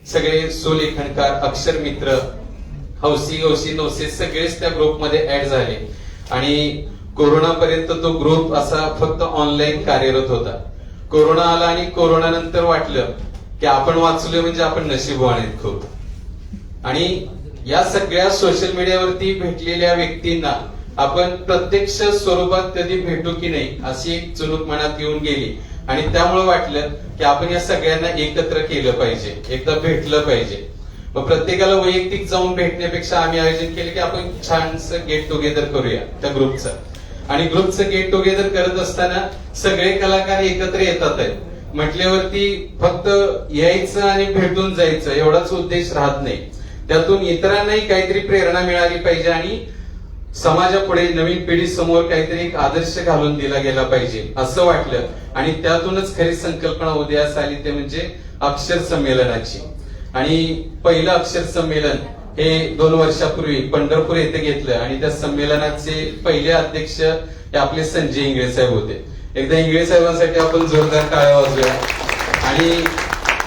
सगळे सुलेखनकार, अक्षर मित्र, हौसी गौसी नवसे सगळेच त्या ग्रुपमध्ये ऍड झाले आणि कोरोनापर्यंत तो ग्रुप असा फक्त ऑनलाईन कार्यरत होता. कोरोना आला आणि कोरोना नंतर वाटलं की आपण वाचलोय म्हणजे आपण नशीबवान आहेत खूप. आणि या सगळ्या सोशल मीडियावरती भेटलेल्या व्यक्तींना आपण प्रत्यक्ष स्वरूपात कधी भेटू की नाही अशी एक चुणूक मनात येऊन गेली आणि त्यामुळे वाटलं की आपण या सगळ्यांना एकत्र केलं पाहिजे, एकदा भेटलं पाहिजे. मग प्रत्येकाला वैयक्तिक जाऊन भेटण्यापेक्षा आम्ही आयोजन केलं की आपण छानसं गेट टुगेदर करूया त्या ग्रुपचं. आणि ग्रुपचं गेट टुगेदर करत असताना सगळे कलाकार एकत्र येतात आहेत म्हटल्यावरती फक्त यायचं आणि भेटून जायचं एवढाच उद्देश राहत नाही. त्यातून इतरांनाही काहीतरी प्रेरणा मिळाली पाहिजे आणि समाजापुढे नवीन पिढी समोर काहीतरी एक आदर्श घालून दिला गेला पाहिजे असं वाटलं. आणि त्यातूनच खरी संकल्पना उदयास आली ते म्हणजे अक्षर संमेलनाची. आणि पहिलं अक्षर संमेलन हे 2 वर्षापूर्वी पंढरपूर येथे घेतलं आणि त्या संमेलनाचे पहिले अध्यक्ष हे आपले संजय इंगळे साहेब होते. एकदा इंगळे साहेबांसाठी आपण जोरदार टाळ्या वाजवूया. आणि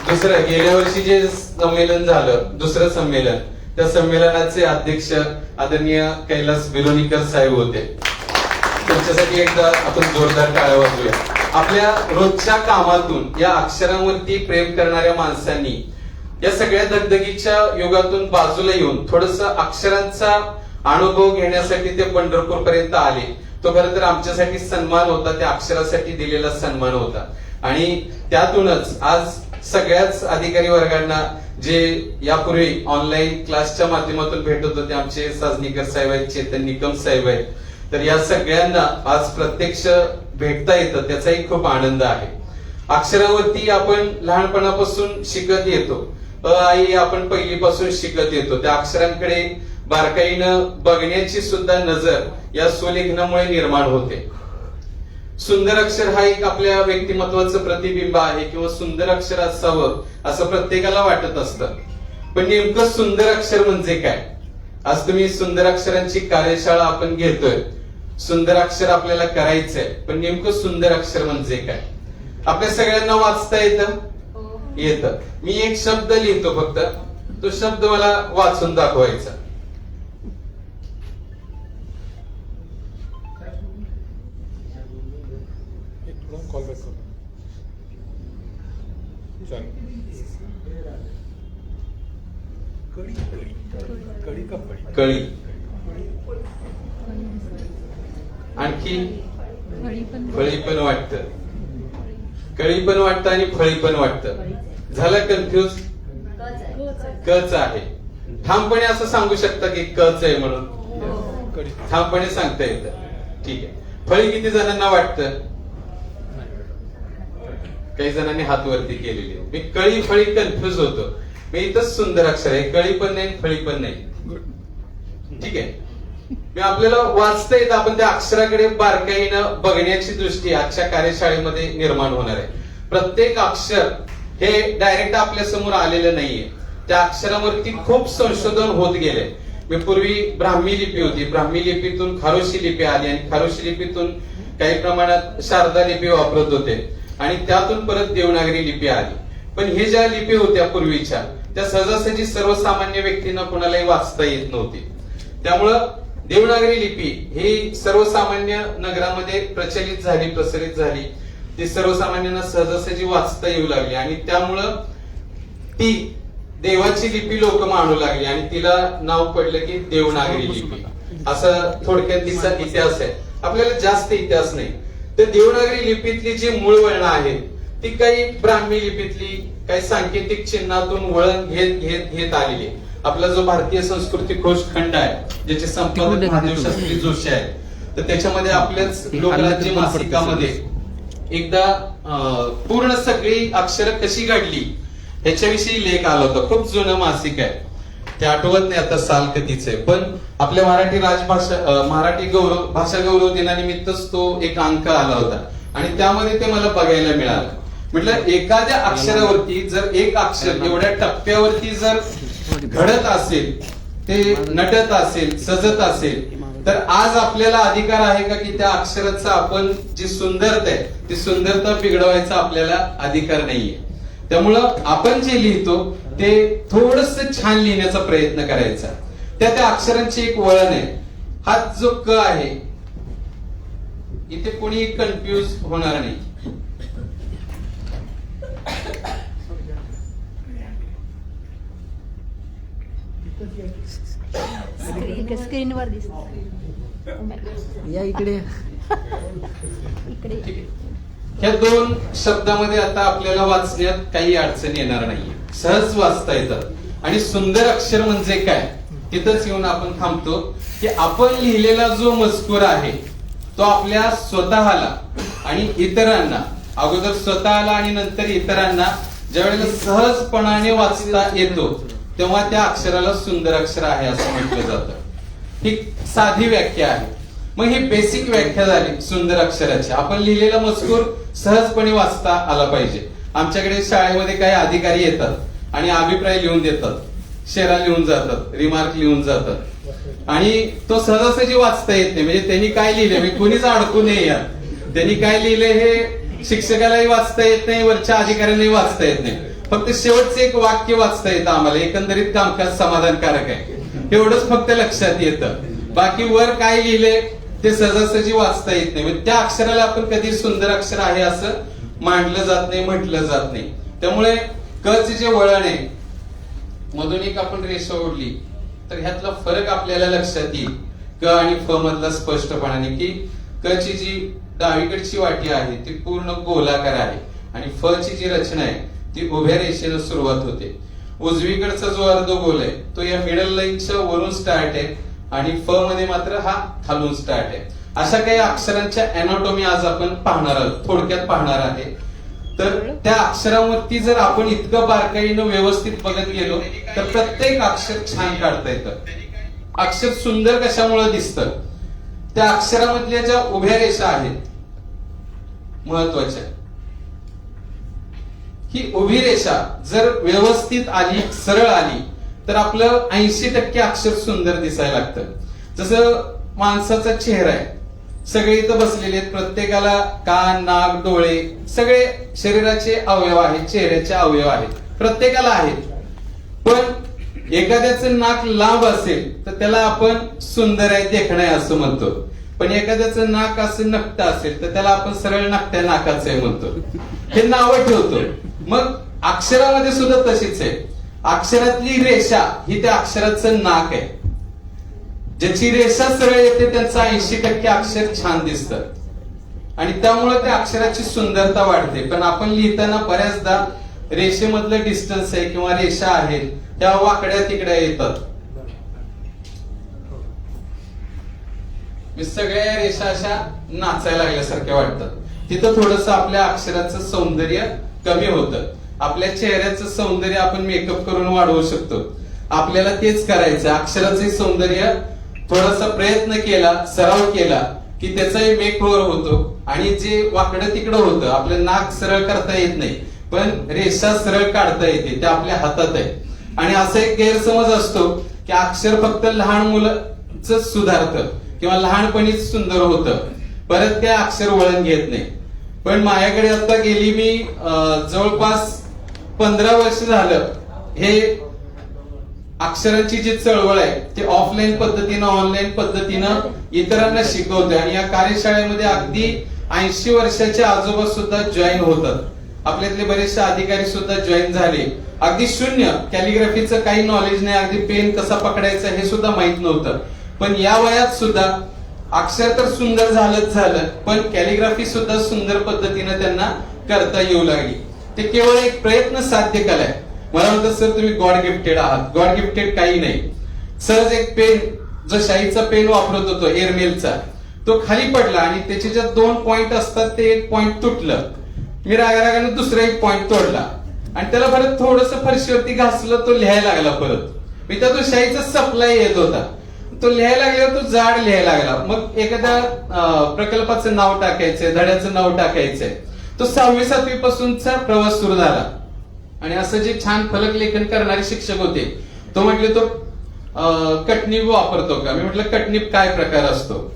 दुसरं गेल्या वर्षी जे संमेलन झालं, दुसरं संमेलन, त्या संमेलनाचे अध्यक्ष आदरणीय कैलास बिलोनीकर साहेब होते. त्यांच्यासाठी एकदा आपण जोरदार टाळ्या वाजवूया. आपल्या रोजच्या कामातून या अक्षरांवरती प्रेम करणाऱ्या माणसांनी या सगळ्या दगदगीच्या युगातून बाजूला येऊन थोडस अक्षरांचा अनुभव घेण्यासाठी ते पंढरपूर पर्यंत आले. तो खरं तर आमच्यासाठी सन्मान होता, त्या अक्षरासाठी दिलेला सन्मान होता. आणि त्यातूनच आज सगळ्याच अधिकारी वर्गांना जे यापूर्वी ऑनलाईन क्लासच्या माध्यमातून भेटत होते, आमचे साजनीकर साहेब आहेत, चेतन निकम साहेब आहेत, तर या सगळ्यांना आज प्रत्यक्ष भेटता येतं त्याचाही खूप आनंद आहे. अक्षरावरती आपण लहानपणापासून शिकत येतो, आई आपण पहिलीपासून शिकत येतो. त्या अक्षरांकडे बारकाईनं बघण्याची सुद्धा नजर या सुलेखनामुळे निर्माण होते. सुंदर अक्षर हा एक आपल्या व्यक्तिमत्वाचं प्रतिबिंब आहे किंवा सुंदर अक्षर असावं असं प्रत्येकाला वाटत असतं. पण नेमकं सुंदर अक्षर म्हणजे काय? आज तुम्ही सुंदर अक्षरांची कार्यशाळा आपण घेतोय. सुंदर अक्षर आपल्याला करायचंय, पण नेमकं सुंदर अक्षर म्हणजे काय? आपल्या सगळ्यांना वाचता येतं? येतं. मी एक शब्द लिहितो, फक्त तो शब्द मला वाचून दाखवायचा. कळी. आणखी फळी पण वाटतं, कळी पण वाटतं आणि फळी पण वाटतं. झालं कन्फ्युज? कच आहे. ठामपणे असं सांगू शकता की कच आहे म्हणून? ठामपणे सांगता येतं. ठीक आहे. फळी किती जणांना वाटतं? काही जणांनी हात वरती केलेले. मी कळी फळी कन्फ्युज होतो. मी इथंच सुंदर अक्षर आहे, कळी पण नाही फळी पण नाही. ठीक आहे. मी आपल्याला वाचता येतं, आपण त्या अक्षराकडे बारकाईनं बघण्याची दृष्टी आजच्या कार्यशाळेमध्ये निर्माण होणार आहे. प्रत्येक अक्षर हे डायरेक्ट आपल्या समोर आलेलं नाहीये. त्या अक्षरावरती खूप संशोधन होत गेले. मी पूर्वी ब्राह्मी लिपी होती, ब्राह्मी लिपीतून खारोशी लिपी आली आणि खारोशी लिपीतून काही प्रमाणात शारदा लिपी वापरत होते आणि त्यातून परत देवनागरी लिपी आली. पण हे ज्या लिपी होत्या पूर्वीच्या, त्या सहजासहजी सर्वसामान्य व्यक्तींना कोणालाही वाचता येत नव्हती. त्यामुळं देवनागरी लिपी ही सर्वसामान्य नगरामध्ये प्रचलित झाली, प्रसारित झाली. ती सर्वसामान्यांना सहजासहजी वाचता येऊ लागली आणि त्यामुळं ती देवाची लिपी लोक मानू लागली आणि तिला नाव पडलं की देवनागरी लिपी. असं थोडक्यात तिचा इतिहास आहे. आपल्याला जास्त इतिहास नाही. तर देवनागरी लिपीतली जी मूळ वळणं आहेत ती काही ब्राह्मी लिपीतली, काही सांकेतिक चिन्हातून वळण घेत घेत घेत आलेली. आपला जो भारतीय संस्कृती कोश खंड आहे, ज्याचे संपादक महादेव शास्त्री जोशी आहे, तर त्याच्यामध्ये आपल्याच लोकराज्य मासिकामध्ये एकदा पूर्ण सगळी अक्षरं कशी घडली ह्याच्याविषयी लेख आला होता. खूप जुनं मासिक आहे, ते आठवत नाही आता साल कधीच आहे. पण आपल्या मराठी राजभाषा, मराठी गौरव, भाषा गौरव दिनानिमित्तच तो एक अंक आला होता आणि त्यामध्ये ते मला बघायला मिळालं. म्हटलं एखाद्या अक्षरावरती जर एक अक्षर एवढ्या टप्प्यावरती जर घडत असेल, ते नटत असेल, सजत असेल, तर आज आपल्याला अधिकार आहे का की त्या अक्षराचं आपण जी सुंदरता आहे ती सुंदरता बिघडवायचा आपल्याला अधिकार नाहीये. त्यामुळं आपण जे लिहितो ते थोडस छान लिहिण्याचा प्रयत्न करायचा. त्या अक्षरांची एक वळण आहे. हा जो क आहे इथे कोणी कन्फ्यूज होणार नाही. स्क्रीनवर दिसत या इकडे. ह्या दोन शब्दामध्ये आता आपल्याला वाचण्यात काही अडचण येणार नाही, सहज वाचता येतात. आणि सुंदर अक्षर म्हणजे काय तिथंच येऊन आपण थांबतो की आपण लिहिलेला जो मजकूर आहे तो आपल्या स्वतःला आणि इतरांना, अगोदर स्वतःला आणि नंतर इतरांना ज्यावेळेला सहजपणाने वाचता येतो तेव्हा त्या अक्षराला सुंदर अक्षर आहे असं म्हटलं जातं. ही साधी व्याख्या आहे. मग ही बेसिक व्याख्या झाली सुंदर अक्षराची. आपण लिहिलेला मजकूर सहजपणे वाचता आला पाहिजे. आमच्याकडे शाळेमध्ये काही अधिकारी येतात आणि अभिप्राय लिहून देतात, शेरा लिहून जातात, रिमार्क लिहून जातात आणि तो सहजासहजी वाचता येत नाही. म्हणजे त्यांनी काय लिहिले मी कुणीच अडकू नये यात. त्यांनी काय लिहिले हे शिक्षकालाही वाचता येत नाही, वरच्या अधिकाऱ्यांनाही वाचता येत नाही. फक्त शेवटचं एक वाक्य वाचता येतं आम्हाला. एकंदरीत कामकाज समाधानकारक आहे एवढंच फक्त लक्षात येतं. बाकी वर काय लिहिले ते सहजासहजी वाचता येत नाही. त्या अक्षराला आपण कधी सुंदर अक्षर आहे असं मांडलं जात नाही, म्हटलं जात नाही. त्यामुळे क चे जे वळण आहे मधून एक आपण रेषा ओढली तर ह्यातला फरक आपल्याला लक्षात येईल क आणि फ मधला स्पष्टपणाने की क ची जी डावीकडची वाटी आहे ती पूर्ण गोलाकार आहे आणि फ ची जी रचना आहे ती उभ्या रेषेनं सुरुवात होते. उजवीकडचा जो अर्धगोल आहे तो या मिडल लाईनच्या वरून स्टार्ट आहे आणि फ मध्ये मात्र हा खालून स्टार्ट आहे. अशा काही अक्षरांच्या अॅनाटॉमी आज आपण पाहणार आहोत, थोडक्यात पाहणार आहे. तर त्या अक्षरांवरती जर आपण इतकं बारकाईनं व्यवस्थित बघत गेलो तर प्रत्येक अक्षर छान काढता येतं. अक्षर सुंदर कशामुळे दिसतं, त्या अक्षरामधल्या ज्या उभ्या रेषा आहेत महत्वाच्या, ही उभी रेषा जर व्यवस्थित आली, सरळ आली तर आपलं 80% अक्षर सुंदर दिसायला लागतं. जसं माणसाचा चेहरा आहे, सगळे इथं बसलेले आहेत, प्रत्येकाला कान, नाक, डोळे सगळे शरीराचे अवयव आहेत, चेहऱ्याचे अवयव आहेत, प्रत्येकाला आहेत. पण एखाद्याचं नाक लांब असेल तर त्याला आपण सुंदर आहे, देखणं आहे असं म्हणतो. पण एखाद्याचं नाक असं नकटं असेल तर त्याला आपण सरळ नाकट्या नाकाचं आहे म्हणतो. हे नावं ठेवतो. मग अक्षरामध्ये सुद्धा तशीच आहे. अक्षरातली रेषा ही त्या अक्षराचं नाक आहे. ज्याची रेषा सरळ येते त्यांचं 80% अक्षर छान दिसतं आणि त्यामुळे त्या अक्षराची सुंदरता वाढते. पण आपण लिहिताना बऱ्याचदा रेषेमधलं डिस्टन्स आहे किंवा रेषा आहेत त्या वाकड्या तिकड्या येतात. सगळ्या रेषा अशा नाचायला लागल्यासारख्या वाटतात. तिथं थोडस आपल्या अक्षराचं सौंदर्य कमी होतं. आपल्या चेहऱ्याचं सौंदर्य आपण मेकअप करून वाढवू शकतो. आपल्याला तेच करायचं. अक्षराचे सौंदर्य थोडासा प्रयत्न केला, सराव केला की त्याचाही मेकओव्हर होतो आणि जे वाकडं तिकडं होतं, आपलं नाक सरळ करता येत नाही पण रेषा सरळ काढता येते, ते आपल्या हातात आहे. आणि असा एक गैरसमज असतो की अक्षर फक्त लहान मुलांच सुधारतं किंवा लहानपणीच सुंदर होतं, परत त्या अक्षर वळण घेत नाही. पण माझ्याकडे आता गेली मी जवळपास 15 वर्ष झालं हे अक्षरांची जी चळवळ आहे ती ऑफलाईन पद्धतीनं, ऑनलाईन पद्धतीनं इतरांना शिकवते. आणि या कार्यशाळेमध्ये अगदी 80 वर्षाचे आजोबा सुद्धा जॉईन होतात. आपल्यातले बरेचसे अधिकारी सुद्धा जॉईन झाले. अगदी शून्य, कॅलिग्राफीचं काही नॉलेज नाही, अगदी पेन कसा पकडायचा हे सुद्धा माहित नव्हतं. पण या वयात सुद्धा अक्षर तर सुंदर झालंच झालं पण कॅलिग्राफी सुद्धा सुंदर पद्धतीने त्यांना करता येऊ लागली. ते केवळ एक प्रयत्न साध्य केलाय. मला म्हणतात सर तुम्ही गॉड गिफ्टेड आहात. गॉड गिफ्टेड काही नाही. सहज एक पेन, जो शाईचा पेन वापरत होतो एअरमेलचा, तो खाली पडला आणि त्याचे जे 2 पॉइंट असतात ते एक पॉइंट तुटलं. मी रागारागाने दुसरा एक पॉइंट तोडला आणि त्याला परत थोडस फरशीवरती घासलं, तो लिहायला लागला परत. मी त्या तो शाईचा सप्लाय येत होता, तो लिहायला लागल्यावर तो जाड लिहायला लागला. मग एखाद्या प्रकल्पाचं नाव टाकायचंय, धड्याचं नाव टाकायचंय, तो 6वी-7वी पासूनचा प्रवास सुरू झाला. आणि असं जे छान फलक लेखन करणारे शिक्षक होते, तो म्हटले तो कटनीप वापरतो का? मी म्हटलं कटनीप काय प्रकार असतो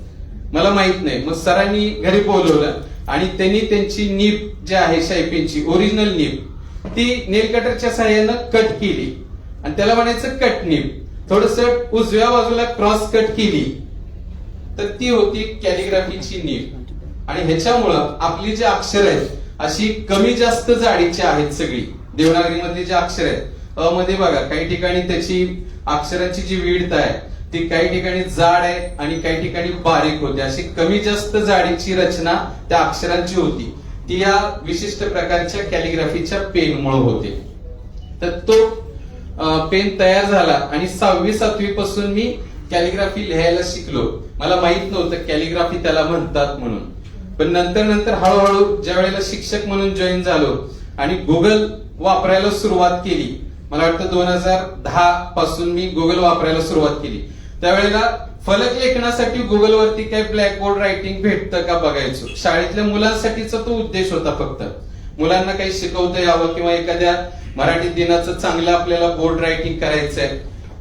मला माहित नाही. मग सरांनी घरी बोलवलं आणि त्यांनी त्यांची नीप जी आहे शाईपेनची ओरिजिनल नीप ती नेल कटरच्या साह्यानं कट केली आणि त्याला म्हणायचं कट नीब. थोडस उजव्या बाजूला क्रॉस कट केली तर ती होती कॅलिग्राफीची नीब. आणि ह्याच्यामुळं आपली जी अक्षर आहेत अशी कमी जास्त जाडीची आहेत सगळी. देवनागरी मधली जी अक्षर आहेत अ मध्ये बघा काही ठिकाणी त्याची अक्षरांची जी विड्थ आहे ती काही ठिकाणी जाड आहे आणि काही ठिकाणी बारीक होते. अशी कमी जास्त जाडीची रचना त्या अक्षरांची होती. ती या विशिष्ट प्रकारच्या कॅलिग्राफीच्या पेनमुळे होते. तर तो पेन तयार झाला आणि 6वी-7वी पासून मी कॅलिग्राफी लिहायला शिकलो. मला माहित नव्हतं कॅलिग्राफी त्याला म्हणतात म्हणून. पण नंतर हळूहळू ज्या वेळेला शिक्षक म्हणून जॉईन झालो आणि गुगल वापरायला सुरुवात केली, मला वाटतं 2010 पासून मी गुगल वापरायला सुरुवात केली. त्यावेळेला फलक लेखनासाठी गुगलवरती काय ब्लॅकबोर्ड रायटिंग भेटतं का बघायचो. शाळेतल्या मुलांसाठीचा तो उद्देश होता फक्त. मुलांना काही शिकवता यावं किंवा एखाद्या मराठी दिनाचं चांगलं आपल्याला बोर्ड रायटिंग करायचंय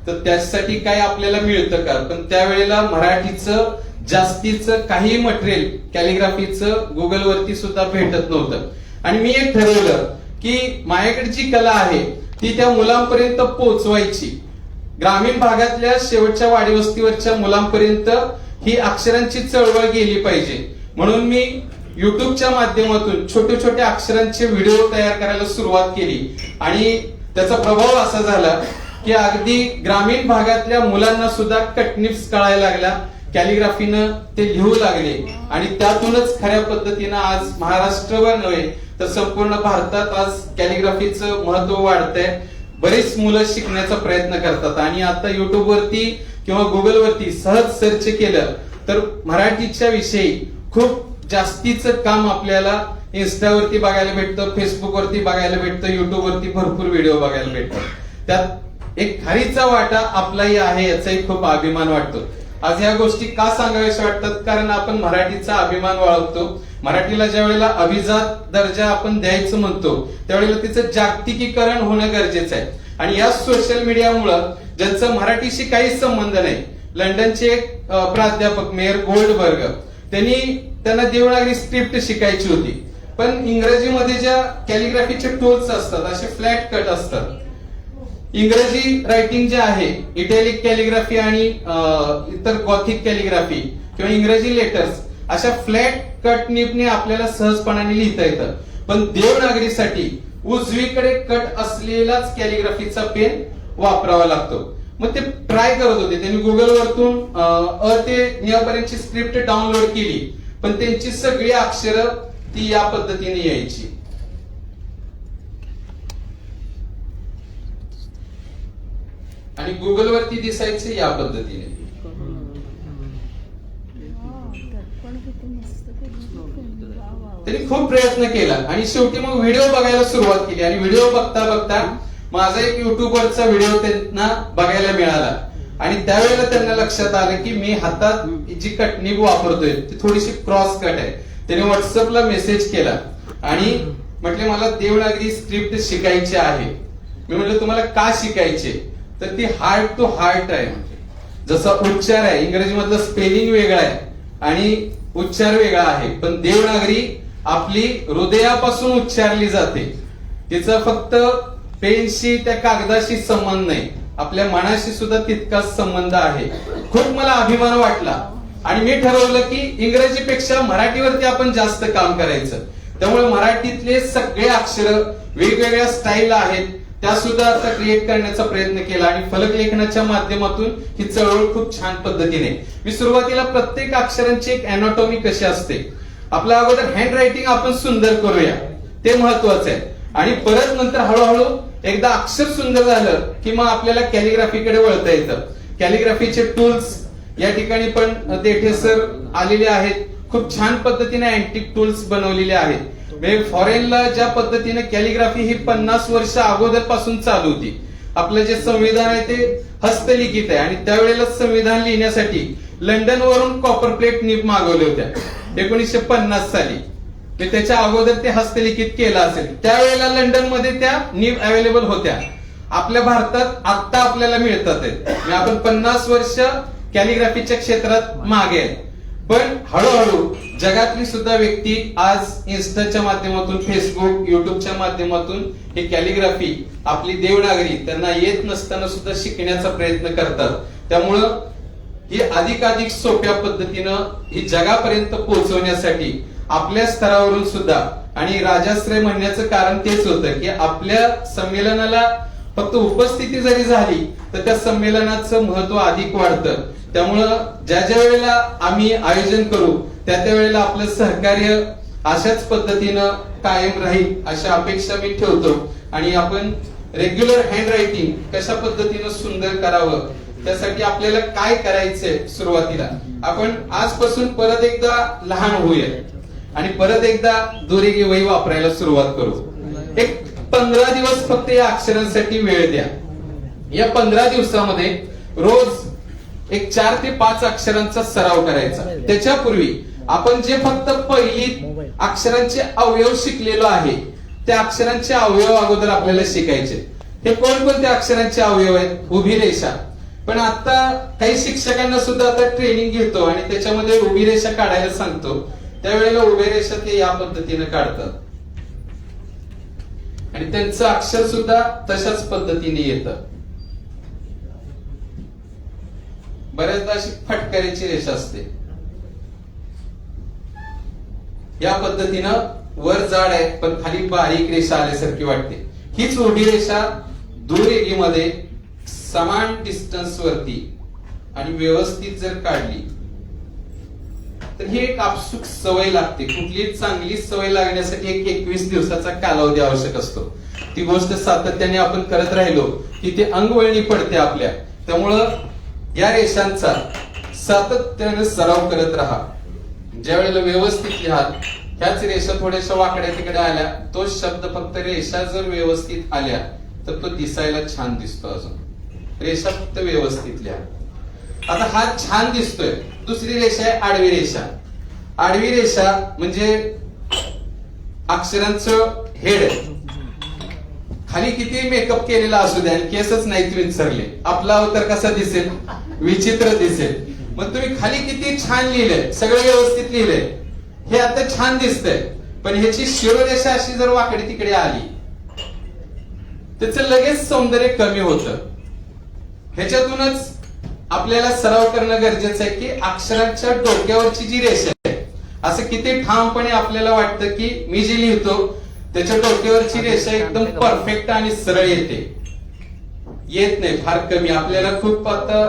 तर त्यासाठी काय आपल्याला मिळतं का. पण त्यावेळेला मराठीचं जास्तीचं काही मटेरियल कॅलिग्राफीचं गुगलवरती सुद्धा भेटत नव्हतं. आणि मी एक ठरवलं की माझ्याकडे जी कला आहे ती त्या मुलांपर्यंत पोहोचवायची. ग्रामीण भागातल्या शेवटच्या वाडीवस्तीवरच्या मुलांपर्यंत ही अक्षरांची चळवळ गेली पाहिजे म्हणून मी युट्यूबच्या माध्यमातून छोटे छोटे अक्षरांचे व्हिडिओ तयार करायला सुरुवात केली. आणि त्याचा प्रभाव असा झाला की अगदी ग्रामीण भागातल्या मुलांना सुद्धा कटनिप्स कळायला लागला. कॅलिग्राफीनं ते लिहू लागले आणि त्यातूनच खऱ्या पद्धतीनं आज महाराष्ट्रभर नव्हे तर संपूर्ण भारतात आज कॅलिग्राफीचं महत्व वाढतंय. बरेच मुलं शिकण्याचा प्रयत्न करतात आणि आता युट्यूबवरती किंवा गुगलवरती सहज सर्च केलं तर मराठीच्या विषयी खूप जास्तीचं काम आपल्याला इन्स्टावरती बघायला भेटतं, फेसबुकवरती बघायला भेटतं, युट्यूबवरती भरपूर व्हिडिओ बघायला भेटतात. त्यात एक खारीचा वाटा आपलाही आहे याचाही खूप अभिमान वाटतो. आज ह्या गोष्टी का सांगाव्याशा वाटतात कारण आपण मराठीचा अभिमान बाळगतो. मराठीला ज्या वेळेला अभिजात दर्जा आपण द्यायचं म्हणतो त्यावेळेला तिचं जागतिकीकरण होणं गरजेचं आहे. आणि या सोशल मीडियामुळं ज्यांचं मराठीशी काहीच संबंध नाही, लंडनचे एक प्राध्यापक मेयर गोल्डबर्ग त्यांना देवनागरी स्क्रिप्ट शिकायची होती पण इंग्रजीमध्ये ज्या कॅलिग्राफीचे टूल्स असतात असे फ्लॅट कट असतात. इंग्रजी रायटिंग जे आहे इटॅलिक कॅलिग्राफी आणि इतर गॉथिक कॅलिग्राफी किंवा इंग्रजी लेटर्स अशा फ्लॅट कट निपने आपल्याला सहजपणाने लिहिता येतं. पण देवनागरीसाठी उजवीकडे कट असलेलाच कॅलिग्राफीचा पेन वापरावा लागतो. मग ते ट्राय करत होते. त्यांनी गुगलवरतून अ ते न्यापर्यंतची स्क्रिप्ट डाउनलोड केली पण त्यांची सगळी अक्षरं ती या पद्धतीने यायची. आणि गुगलवरती दिसायचे या पद्धतीने. त्यांनी खूप प्रयत्न केला आणि शेवटी मग व्हिडिओ बघायला सुरुवात केली आणि व्हिडिओ बघता बघता माझा एक युट्यूबवरचा व्हिडिओ त्यांना बघायला मिळाला आणि त्यावेळेला त्यांना लक्षात आलं की मी हातात जी कटनिब वापरतोय ती थोडीशी क्रॉस कट आहे. त्याने व्हॉट्सअपला मेसेज केला आणि म्हटले मला देवनागरी स्क्रिप्ट शिकायची आहे. मी म्हटलं तुम्हाला का शिकायचे तर ती हार्ट टू हार्ट आहे. जसा उच्चार आहे इंग्रजीमधलं स्पेलिंग वेगळं आहे आणि उच्चार वेगळा आहे पण देवनागरी आपली हृदयापासून उच्चारली जाते. तिचा फक्त पेनशी त्या कागदाशी संबंध नाही, आपल्या मनाशी सुद्धा तितकाच संबंध आहे. खूप मला अभिमान वाटला आणि मी ठरवलं की इंग्रजीपेक्षा मराठीवरती आपण जास्त काम करायचं. त्यामुळे मराठीतले सगळे अक्षर वेगवेगळ्या स्टाईल आहेत त्या सुद्धा आता क्रिएट करण्याचा प्रयत्न केला आणि फलक लेखनाच्या माध्यमातून ही चळवळ खूप छान पद्धतीने. मी सुरुवातीला प्रत्येक अक्षरांची एक अॅनाटॉमी कशी असते, आपल्या अगोदर हँड रायटिंग आपण सुंदर करूया ते महत्वाचं आहे आणि परत नंतर हळूहळू एकदा अक्षर सुंदर झालं की मग आपल्याला कॅलिग्राफीकडे वळता येतं. कॅलिग्राफीचे टूल्स या ठिकाणी पण देठे सर आलेले आहेत. खूप छान पद्धतीने अँटिक टूल्स बनवलेले आहेत. फॉरेनला ज्या पद्धतीने कॅलिग्राफी ही 50 वर्ष अगोदर पासून चालू होती. आपलं जे संविधान आहे ते हस्तलिखित आहे आणि त्यावेळेला संविधान लिहिण्यासाठी लंडन वरून कॉपर प्लेट निब मागवल्या होत्या 1950 साली. त्याच्या अगोदर ते हस्तलिखित केलं असेल. त्यावेळेला लंडन मध्ये त्या निब अवेलेबल होत्या. आपल्या भारतात आता आपल्याला मिळतात. आपण 50 वर्ष कॅलिग्राफीच्या क्षेत्रात मागे आहे. पण हळूहळू जगातली सुद्धा व्यक्ती आज इन्स्टाच्या माध्यमातून, फेसबुक, युट्यूबच्या माध्यमातून हे कॅलिग्राफी, आपली देवनागरी त्यांना येत नसताना सुद्धा शिकण्याचा प्रयत्न करतात. त्यामुळं ही अधिकाधिक सोप्या पद्धतीनं ही जगापर्यंत पोहोचवण्यासाठी आपल्या स्तरावरून सुद्धा, आणि राजाश्रय म्हणण्याचं कारण तेच होतं की आपल्या संमेलनाला फक्त उपस्थिती जरी झाली तर त्या संमेलनाचं महत्व अधिक वाढतं. त्यामुळं ज्या ज्या वेळेला आम्ही आयोजन करू त्या त्या वेळेला आपलं सहकार्य अशाच पद्धतीनं कायम राहील अशा अपेक्षा मी ठेवतो. आणि आपण रेग्युलर हँड रायटिंग कशा पद्धतीनं सुंदर करावं त्यासाठी आपल्याला काय करायचंय, सुरुवातीला आपण आजपासून परत एकदा लहान होऊया आणि परत एकदा दोरेगी वही वापरायला सुरुवात करू. एक 15 दिवस फक्त या अक्षरांसाठी वेळ द्या. या 15 दिवसामध्ये रोज एक 4 ते 5 अक्षरांचा सराव करायचा. त्याच्यापूर्वी आपण जे फक्त पहिली अक्षरांचे अवयव शिकलेलो आहे त्या अक्षरांचे अवयव अगोदर आपल्याला शिकायचे. हे कोणकोणते अक्षरांचे अवयव आहेत? उभी रेषा. पण आता काही शिक्षकांना सुद्धा आता ट्रेनिंग घेतो आणि त्याच्यामध्ये उभी रेषा काढायला सांगतो. त्यावेळेला उभी रेषा ते या पद्धतीने काढतात आणि त्यांचं अक्षर सुद्धा तशाच पद्धतीने येतं. बऱ्याचदा अशी फटकारीची रेषा असते. या पद्धतीनं वर जाड आहे पण खाली बारीक रेषा आल्यासारखी वाटते. हीच उभी रेषा दुरेगीमध्ये समान डिस्टन्स वरती आणि व्यवस्थित जर काढली तर ही एक आपसूक सवय लागते. कुठली चांगली सवय लागण्यासाठी एक 21 दिवसाचा कालावधी आवश्यक असतो. ती गोष्ट सातत्याने आपण करत राहिलो की ते अंगवळणी पडते आपल्या. त्यामुळं या रेषांचा सातत्याने सराव करत राहा. ज्या वेळेला व्यवस्थित लिहाल, ह्याच रेषा थोड्याशा वाकड्या तिकडे आल्या, तो शब्द फक्त रेषा जर व्यवस्थित आल्या तर तो दिसायला छान दिसतो. अजून रेषा फक्त व्यवस्थित लिहा. आता हा छान दिसतोय. दुसरी रेषा आहे आडवी रेषा. आडवी रेषा म्हणजे अक्षरांचं हेड. खाली किती मेकअप केलेला असू द्या आणि केसच नाहीत विंचरले, आपला अवतार कसा दिसेल? विचित्र दिसेल. मग तुम्ही खाली किती छान लिहिलंय, सगळं व्यवस्थित लिहिलंय, हे आता छान दिसतंय, पण ह्याची शिरोरेषा अशी जर वाकडी तिकडे आली त्याचं लगेच सौंदर्य कमी होतं. ह्याच्यातूनच आपल्याला सराव करणं गरजेचं आहे की अक्षरांच्या डोक्यावरची जी रेषा आहे, असं किती ठामपणे आपल्याला वाटतं की मी जे लिहितो त्याच्या डोक्यावरची रेषा एकदम परफेक्ट आणि सरळ येते. येत नाही, फार कमी. आपल्याला खूप आता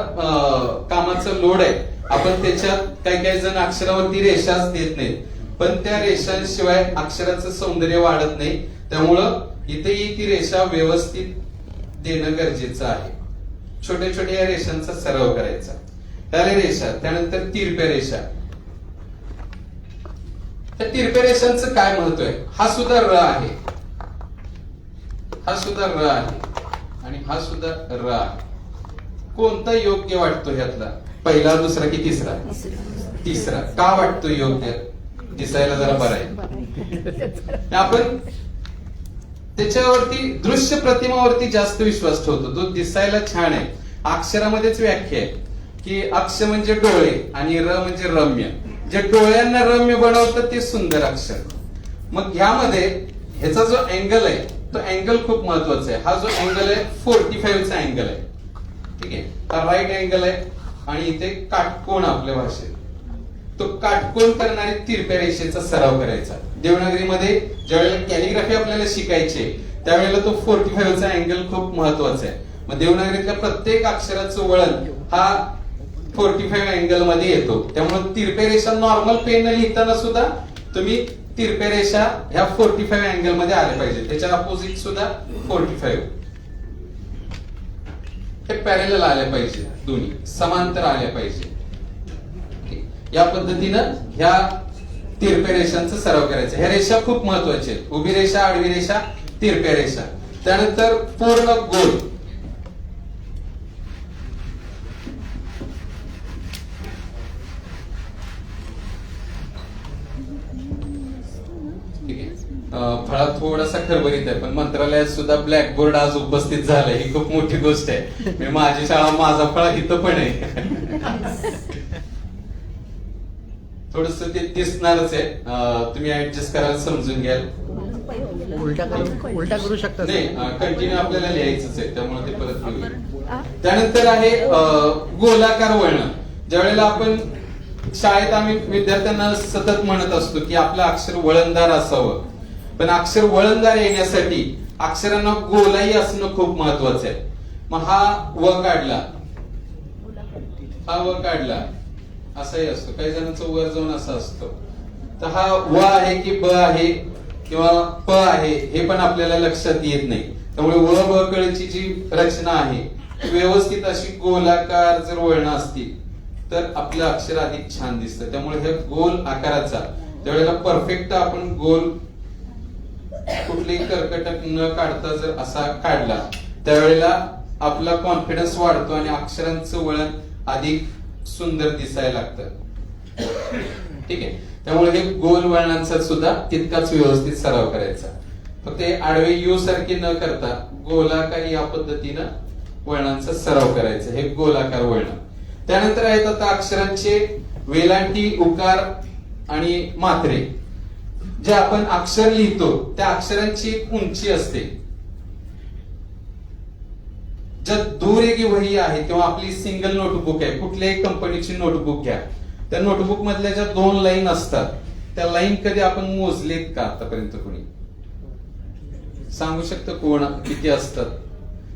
कामाचं लोड आहे, आपण त्याच्यात काही जण अक्षरावरती रेषाच देत नाहीत, पण त्या रेषांशिवाय अक्षराचं सौंदर्य वाढत नाही. त्यामुळं इथेही ती रेषा व्यवस्थित देणं गरजेचं आहे. छोट्या छोट्या या रेषांचा सराव करायचा. त्याला रेषा, त्यानंतर तिरप्या रेषा. त्या तिरप्या रेषांचं काय महत्व आहे? हा सुद्धा र आहे, हा सुद्धा र आहे आणि हा सुद्धा र आहे. कोणता योग्य वाटतो ह्यातला? पहिला, दुसरा की तिसरा? तिसरा. का वाटतो योग्य? दिसायला जरा बरा आहे. आपण त्याच्यावरती दृश्य प्रतिमावरती जास्त विश्वास ठेवतो. तो दिसायला छान आहे. अक्षरामध्येच व्याख्या आहे की अक्ष म्हणजे डोळे आणि र म्हणजे रम्य. जे डोळ्यांना रम्य बनवतं ते सुंदर अक्षर. मग ह्यामध्ये ह्याचा जो अँगल आहे तो अँगल खूप महत्वाचा आहे. हा जो अँगल आहे 45 चा अँगल आहे. ठीक आहे, हा राईट अँगल आहे आणि इथे काटकोन आपल्या भाषेत. तो काटकोन करणारी तिरप्या रेषेचा सराव करायचा. देवनागरीमध्ये ज्यावेळेला कॅलिग्राफी आपल्याला शिकायची त्यावेळेला तो 45 चा अँगल खूप महत्वाचा आहे. मग देवनागरीतल्या प्रत्येक अक्षराचं वळण हा 45 अँगल मध्ये येतो. त्यामुळे तिरप्या रेषा नॉर्मल पेन लिहिताना सुद्धा तुम्ही तिरप्या रेषा ह्या 45 अँगल मध्ये आल्या पाहिजे. त्याच्या अपोजिट सुद्धा 45. हे पॅरेलल आल्या पाहिजे, दोन्ही समांतर आल्या पाहिजे. या पद्धतीनं ह्या तिरप्या रेषांचा सराव करायचा. ह्या रेषा खूप महत्वाच्या आहेत. उभी रेषा, आडवी रेषा, तिरप्या रेषा. त्यानंतर पूर्ण गोल. फळा थोडासा खरबरीत आहे पण मंत्रालयात सुद्धा ब्लॅकबोर्ड आज उपस्थित झालाय, ही खूप मोठी गोष्ट आहे. माझी शाळा, माझा फळा इथं पण आहे. थोडस ते दिसणारच आहे, तुम्ही ऍडजस्ट करायला समजून घ्याल. उलटा करू शकता. नाही, कंटिन्यू आपल्याला लिहायचंच आहे, त्यामुळे ते परत घेऊया. त्यानंतर आहे गोलाकार वळण. ज्या वेळेला आपण शाळेत आम्ही विद्यार्थ्यांना सतत म्हणत असतो की आपलं अक्षर वळणदार असावं, पण अक्षर वळणदार येण्यासाठी अक्षरांना गोलाई असणं खूप महत्वाचं आहे. मग हा व काढला, हा व काढला, असाही असतो. काही जणांचं वर जाऊन असा असतो. तर हा व आहे की ब आहे किंवा प आहे हे पण आपल्याला लक्षात येत नाही. त्यामुळे व ब कळची जी रचना आहे व्यवस्थित अशी गोलाकार जर वळणं असतील तर आपलं अक्षर अधिक छान दिसतं. त्यामुळे हे गोल आकाराचा त्यावेळेला परफेक्ट आपण गोल कुठलेही कर्कटक न काढता जर असा काढला त्यावेळेला आपला कॉन्फिडन्स वाढतो आणि अक्षरांचं वळण अधिक सुंदर दिसायला लागतं. ठीक आहे. त्यामुळे हे गोल वळणांचा सुद्धा तितकाच व्यवस्थित सराव करायचा. फक्त हे आडवे यू सारखे न करता गोलाकार या पद्धतीनं वळणांचा सराव करायचा. हे गोलाकार वळण. त्यानंतर आहेत आता अक्षरांचे वेलांटी, उकार आणि मात्रे. जे आपण अक्षर लिहितो त्या अक्षरांची एक उंची असते. ज्या दुरेगी वही आहे किंवा आपली सिंगल नोटबुक आहे, कुठल्याही कंपनीची नोटबुक घ्या, त्या नोटबुक मधल्या ज्या 2 लाईन असतात त्या लाईन कधी आपण मोजलेत का आतापर्यंत? कोणी सांगू शकतं कोण किती असतात?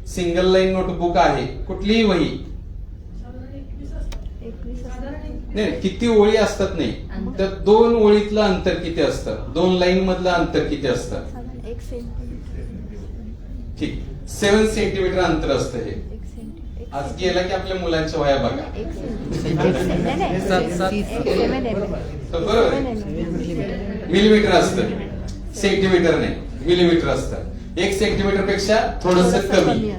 सिंगल लाईन नोटबुक आहे कुठलीही वही, नाही किती ओळी असतात, नाही तर 2 ओळीतलं अंतर किती असतं? 2 लाईन मधलं अंतर किती असतं? ठीक, 7 सेंटीमीटर अंतर असतं. हे आज गेला की आपल्या मुलांच्या वया बघा, बरोबर मिलीमीटर असतं, सेंटीमीटर नाही मिलीमीटर असतं. 1 सेंटीमीटर पेक्षा थोडस कमी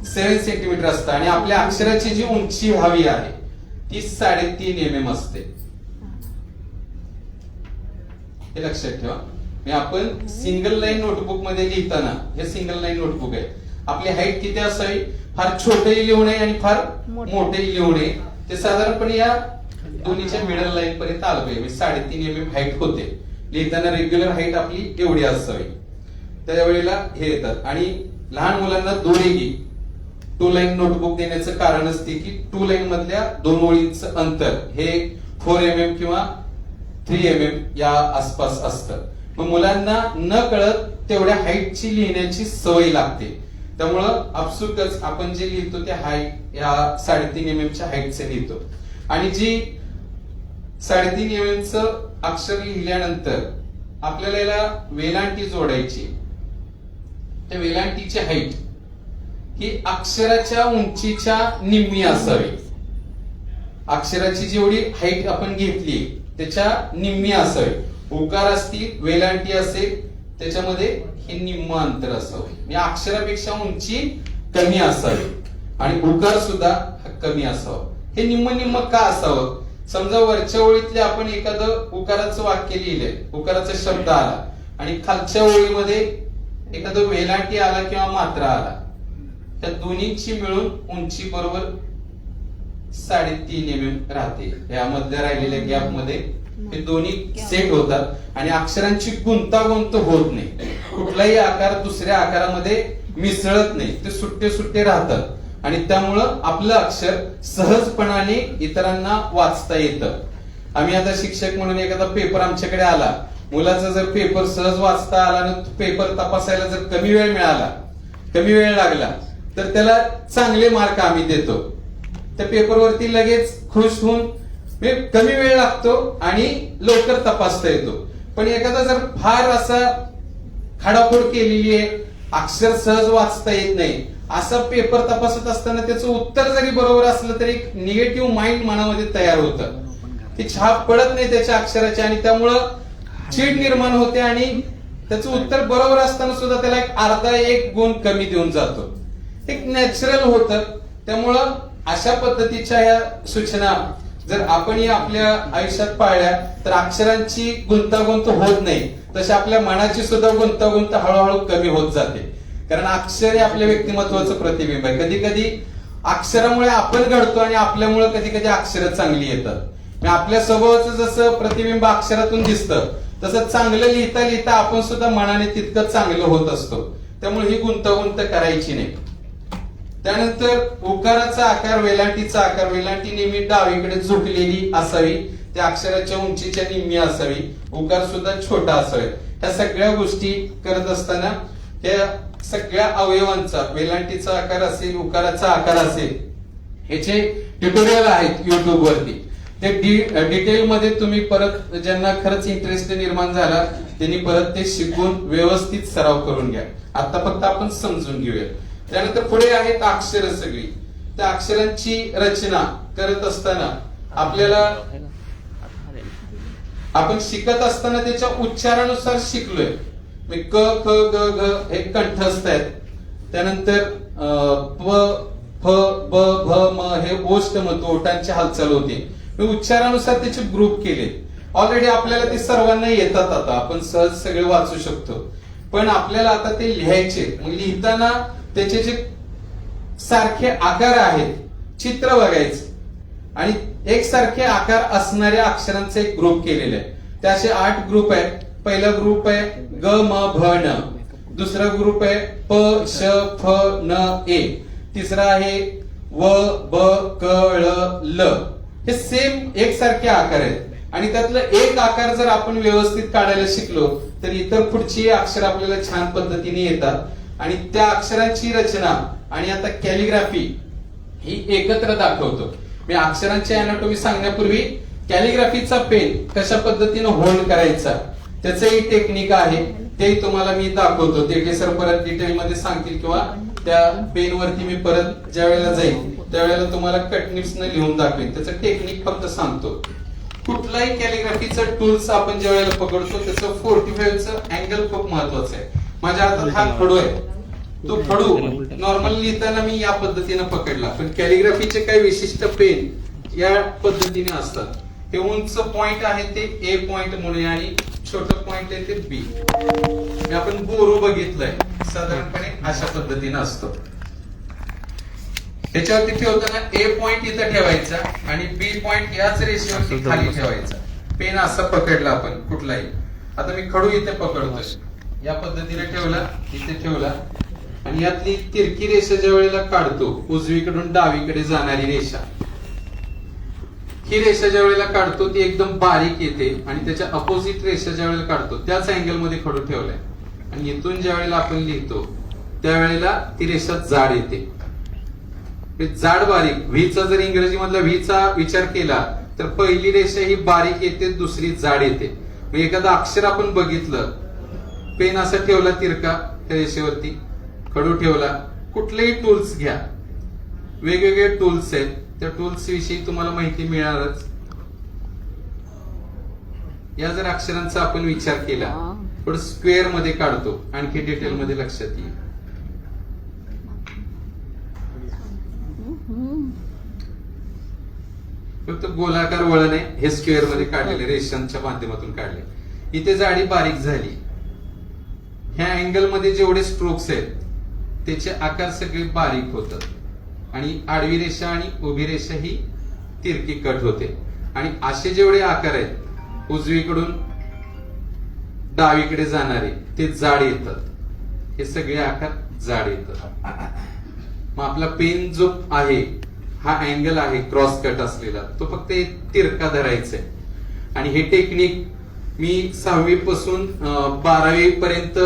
7 सेंटीमीटर असतं. आणि आपल्या अक्षराची जी उंची व्हावी आहे ती 3.5 mm असते. हे लक्षात ठेवा. आपण सिंगल लाईन नोटबुक मध्ये लिहिताना, हे सिंगल लाईन नोटबुक आहे, आपली हाईट किती असावी? फार छोटेही लिहू नये आणि फार मोठेही लिहू नये. ते साधारणपणे या दोन्हीच्या मिडल लाईन पर्यंत आलं पाहिजे. 3.5 mm हाईट होते. लिहिताना रेग्युलर हाईट आपली एवढी असावी. त्यावेळेला हे येतात. आणि लहान मुलांना दुरेगी 2 लाईन नोटबुक देण्याचं कारणच ते की 2 लाईन मधल्या 2 ओळींचं अंतर हे 4 mm किंवा 3 mm या आसपास असतं. मग मुलांना न कळत तेवढ्या हाईटची लिहिण्याची सवय लागते. त्यामुळं आपसुकच आपण जे लिहितो त्या हाईट या 3.5 mm च्या हाईटचे लिहितो. आणि जी 3.5 mm च अक्षर लिहिल्यानंतर आपल्याला याला वेलांटी जोडायची. त्या वेलांटीची हाईट ही अक्षराच्या उंचीच्या निम्मी असावी. अक्षराची जेवढी हाईट आपण घेतली त्याच्या निम्मी असावी. उकार असतील, वेलांटी असेल, त्याच्यामध्ये हे निम्म अंतर असावे. म्हणजे अक्षरापेक्षा उंची कमी असावी आणि उकार सुद्धा कमी असावं. हे निम्म निम्म का असावं? समजा वरच्या ओळीतले आपण एखादं उकाराचं वाक्य लिहिलंय, उकाराचा शब्द आला आणि खालच्या ओळीमध्ये एखादं वेलांटी आला किंवा मात्रा आला, त्या दोन्हीची मिळून उंची बरोबर 3.5 mm राहते. यामधल्या राहिलेल्या गॅप मध्ये हे दोन्ही सेट होतात आणि अक्षरांची गुंतागुंत होत नाही. कुठलाही आकार दुसऱ्या आकारामध्ये मिसळत नाही, ते सुट्टे सुट्टे राहतात आणि त्यामुळं आपलं अक्षर सहजपणाने इतरांना वाचता येतं. आम्ही आता शिक्षक म्हणून एखादा पेपर आमच्याकडे आला, मुलाचा जर पेपर सहज वाचता आला आणि पेपर तपासायला जर कमी वेळ मिळाला, कमी वेळ लागला तर त्याला चांगले मार्क आम्ही देतो. त्या पेपरवरती लगेच खुश होऊन कमी वेळ लागतो आणि लवकर तपासता येतो. पण एखादा जर फार असा खाडाखोड केलेली आहे, अक्षर सहज वाचता येत नाही, असा पेपर तपासत असताना त्याचं उत्तर जरी बरोबर असलं तरी एक निगेटिव्ह माइंड मनामध्ये तयार होतं. ती छाप पडत नाही त्याच्या अक्षराची आणि त्यामुळं चीड निर्माण होते आणि त्याचं उत्तर बरोबर असताना सुद्धा त्याला एक अर्धा 1 गुण कमी देऊन जातो. एक नॅचरल होतं. त्यामुळं अशा पद्धतीच्या या सूचना जर आपण आपल्या आयुष्यात पाळल्या तर अक्षरांची गुंतागुंत होत नाही, तशी आपल्या मनाची सुद्धा गुंतागुंत हळूहळू कमी होत जाते. कारण अक्षर हे आपल्या व्यक्तिमत्वाचं प्रतिबिंब आहे. कधी कधी अक्षरामुळे आपण घडतो आणि आपल्यामुळे कधी कधी अक्षर चांगली येतात. म्हणजे आपल्या स्वभावाचं जसं प्रतिबिंब अक्षरातून दिसतं तसं चांगलं लिहिता लिहिता आपण सुद्धा मनाने तितकं चांगलं होत असतो. त्यामुळे ही गुंतागुंत करायची नाही. त्यानंतर उकाराचा आकार, वेलांटीचा आकार. वेलांटी नेहमी डावीकडे झुकलेली असावी, त्या अक्षराच्या उंचीच्या निम्मी असावी. उकार सुद्धा छोटा असावा. ह्या सगळ्या गोष्टी करत असताना त्या सगळ्या अवयवांचा, वेलांटीचा आकार असेल, उकाराचा आकार असेल, ह्याचे ट्युटोरियल आहेत युट्यूब वरती. ते डिटेल मध्ये तुम्ही परत, ज्यांना खरंच इंटरेस्ट निर्माण झाला त्यांनी परत ते शिकून व्यवस्थित सराव करून घ्या. आता फक्त आपण समजून घेऊया. त्यानंतर पुढे आहेत अक्षर सगळी. त्या अक्षरांची रचना करत असताना आपल्याला, आपण शिकत असताना त्याच्या उच्चारानुसार शिकलोय. क ख ग घ हे कंठस्थ आहेत. त्यानंतर प फ ब भ म हे ओष्ठमत, ओठांची हालचाल होते. उच्चारानुसार त्याचे ग्रुप केले. ऑलरेडी आपल्याला ते सर्वांना येतात, आता आपण सहज सगळे वाचू शकतो. पण आपल्याला आता ते लिहायचे. लिहिताना त्याचे जे सारखे आकार आहेत, चित्र बघायचं आणि एकसारखे आकार असणाऱ्या अक्षरांचा एक ग्रुप केलेला आहे. ते असे 8 ग्रुप आहेत. पहिला ग्रुप आहे ग म भ न, दुसरा ग्रुप आहे प श फ न ए, तिसरा आहे व ब क ळ ल. हे सेम एकसारखे आकार आहेत आणि त्यातलं एक आकार जर आपण व्यवस्थित काढायला शिकलो तर इतर पुढची अक्षर आपल्याला छान पद्धतीने येतात. आणि त्या अक्षरांची रचना आणि आता कॅलिग्राफी ही एकत्र दाखवतो. मी अक्षरांची अॅनाटॉमी सांगण्यापूर्वी कॅलिग्राफीचा पेन कशा पद्धतीने होल्ड करायचा त्याचंही टेक्निक आहे, ते तुम्हाला मी दाखवतो. ते सर परत डिटेल मध्ये सांगतील किंवा त्या पेन वरती मी परत ज्या वेळेला जाईल त्यावेळेला तुम्हाला कटनिप्स न लिहून दाखवेन. त्याचं टेक्निक फक्त सांगतो. कुठलाही कॅलिग्राफीचं टूल्स आपण ज्या वेळेला पकडतो त्याचं 45चं अँगल खूप महत्वाचं आहे. माझ्या हातात हा खडू आहे. तो खडू नॉर्मल लिहिताना मी या पद्धतीने पकडला, पण कॅलिग्राफीचे काही विशिष्ट पेन या पद्धतीने असतात. हे उंच पॉइंट आहे ते ए पॉइंट म्हणून आणि छोटं पॉइंट आहे ते बी. आपण बोरू बघितलंय, साधारणपणे अशा पद्धतीने असतो. त्याच्यावरती ठेवताना ए पॉइंट इथं ठेवायचा आणि बी पॉइंट याच रेषेवरती खाली ठेवायचा. पेन असा पकडला आपण कुठलाही. आता मी खडू इथे पकडतोय, या पद्धतीने ठेवला, इथे ठेवला आणि यातली तिरकी रेषा ज्या वेळेला काढतो, उजवीकडून डावीकडे जाणारी रेषा, ही रेषा ज्या वेळेला काढतो ती एकदम बारीक येते आणि त्याच्या अपोजिट रेषा ज्या वेळेला काढतो त्याच अँगल मध्ये खडू ठेवलाय आणि इथून ज्या वेळेला आपण लिहितो त्यावेळेला ती रेषा जाड येते. जाड बारीक, व्हीचा जर इंग्रजी मधला व्हीचा विचार केला तर पहिली रेषा ही बारीक येते, दुसरी जाड येते. एखादं अक्षर आपण बघितलं, पेन असा ठेवला तिरका त्या रेषेवरती, खडू ठेवला, कुठलेही टूल्स घ्या, वेगवेगळे टूल्स आहेत, त्या टूल्स विषयी तुम्हाला माहिती मिळणारच. या जर अक्षरांचा आपण विचार केला, थोडं स्क्वेअर मध्ये काढतो, आणखी डिटेल मध्ये लक्षात येईल. फक्त गोलाकार वळण आहे, हे स्क्वेअर मध्ये काढलेले, रेषांच्या माध्यमातून काढले. इथे जाडी बारीक झाली. ह्या अँगल मध्ये जेवढे स्ट्रोक्स आहेत त्याचे आकार सगळे बारीक होतात आणि आडवी रेषा आणि उभी रेषा ही तिरकी कट होते. आणि असे जेवढे आकार आहेत उजवीकडून डावीकडे जाणारे ते जाड येतात. हे सगळे आकार जाड येतात. मग आपला पेन जो आहे हा अँगल आहे क्रॉस कट असलेला, तो फक्त तिरका धरायचा आहे. आणि हे टेक्निक मी 6वी पासून 12वी पर्यंत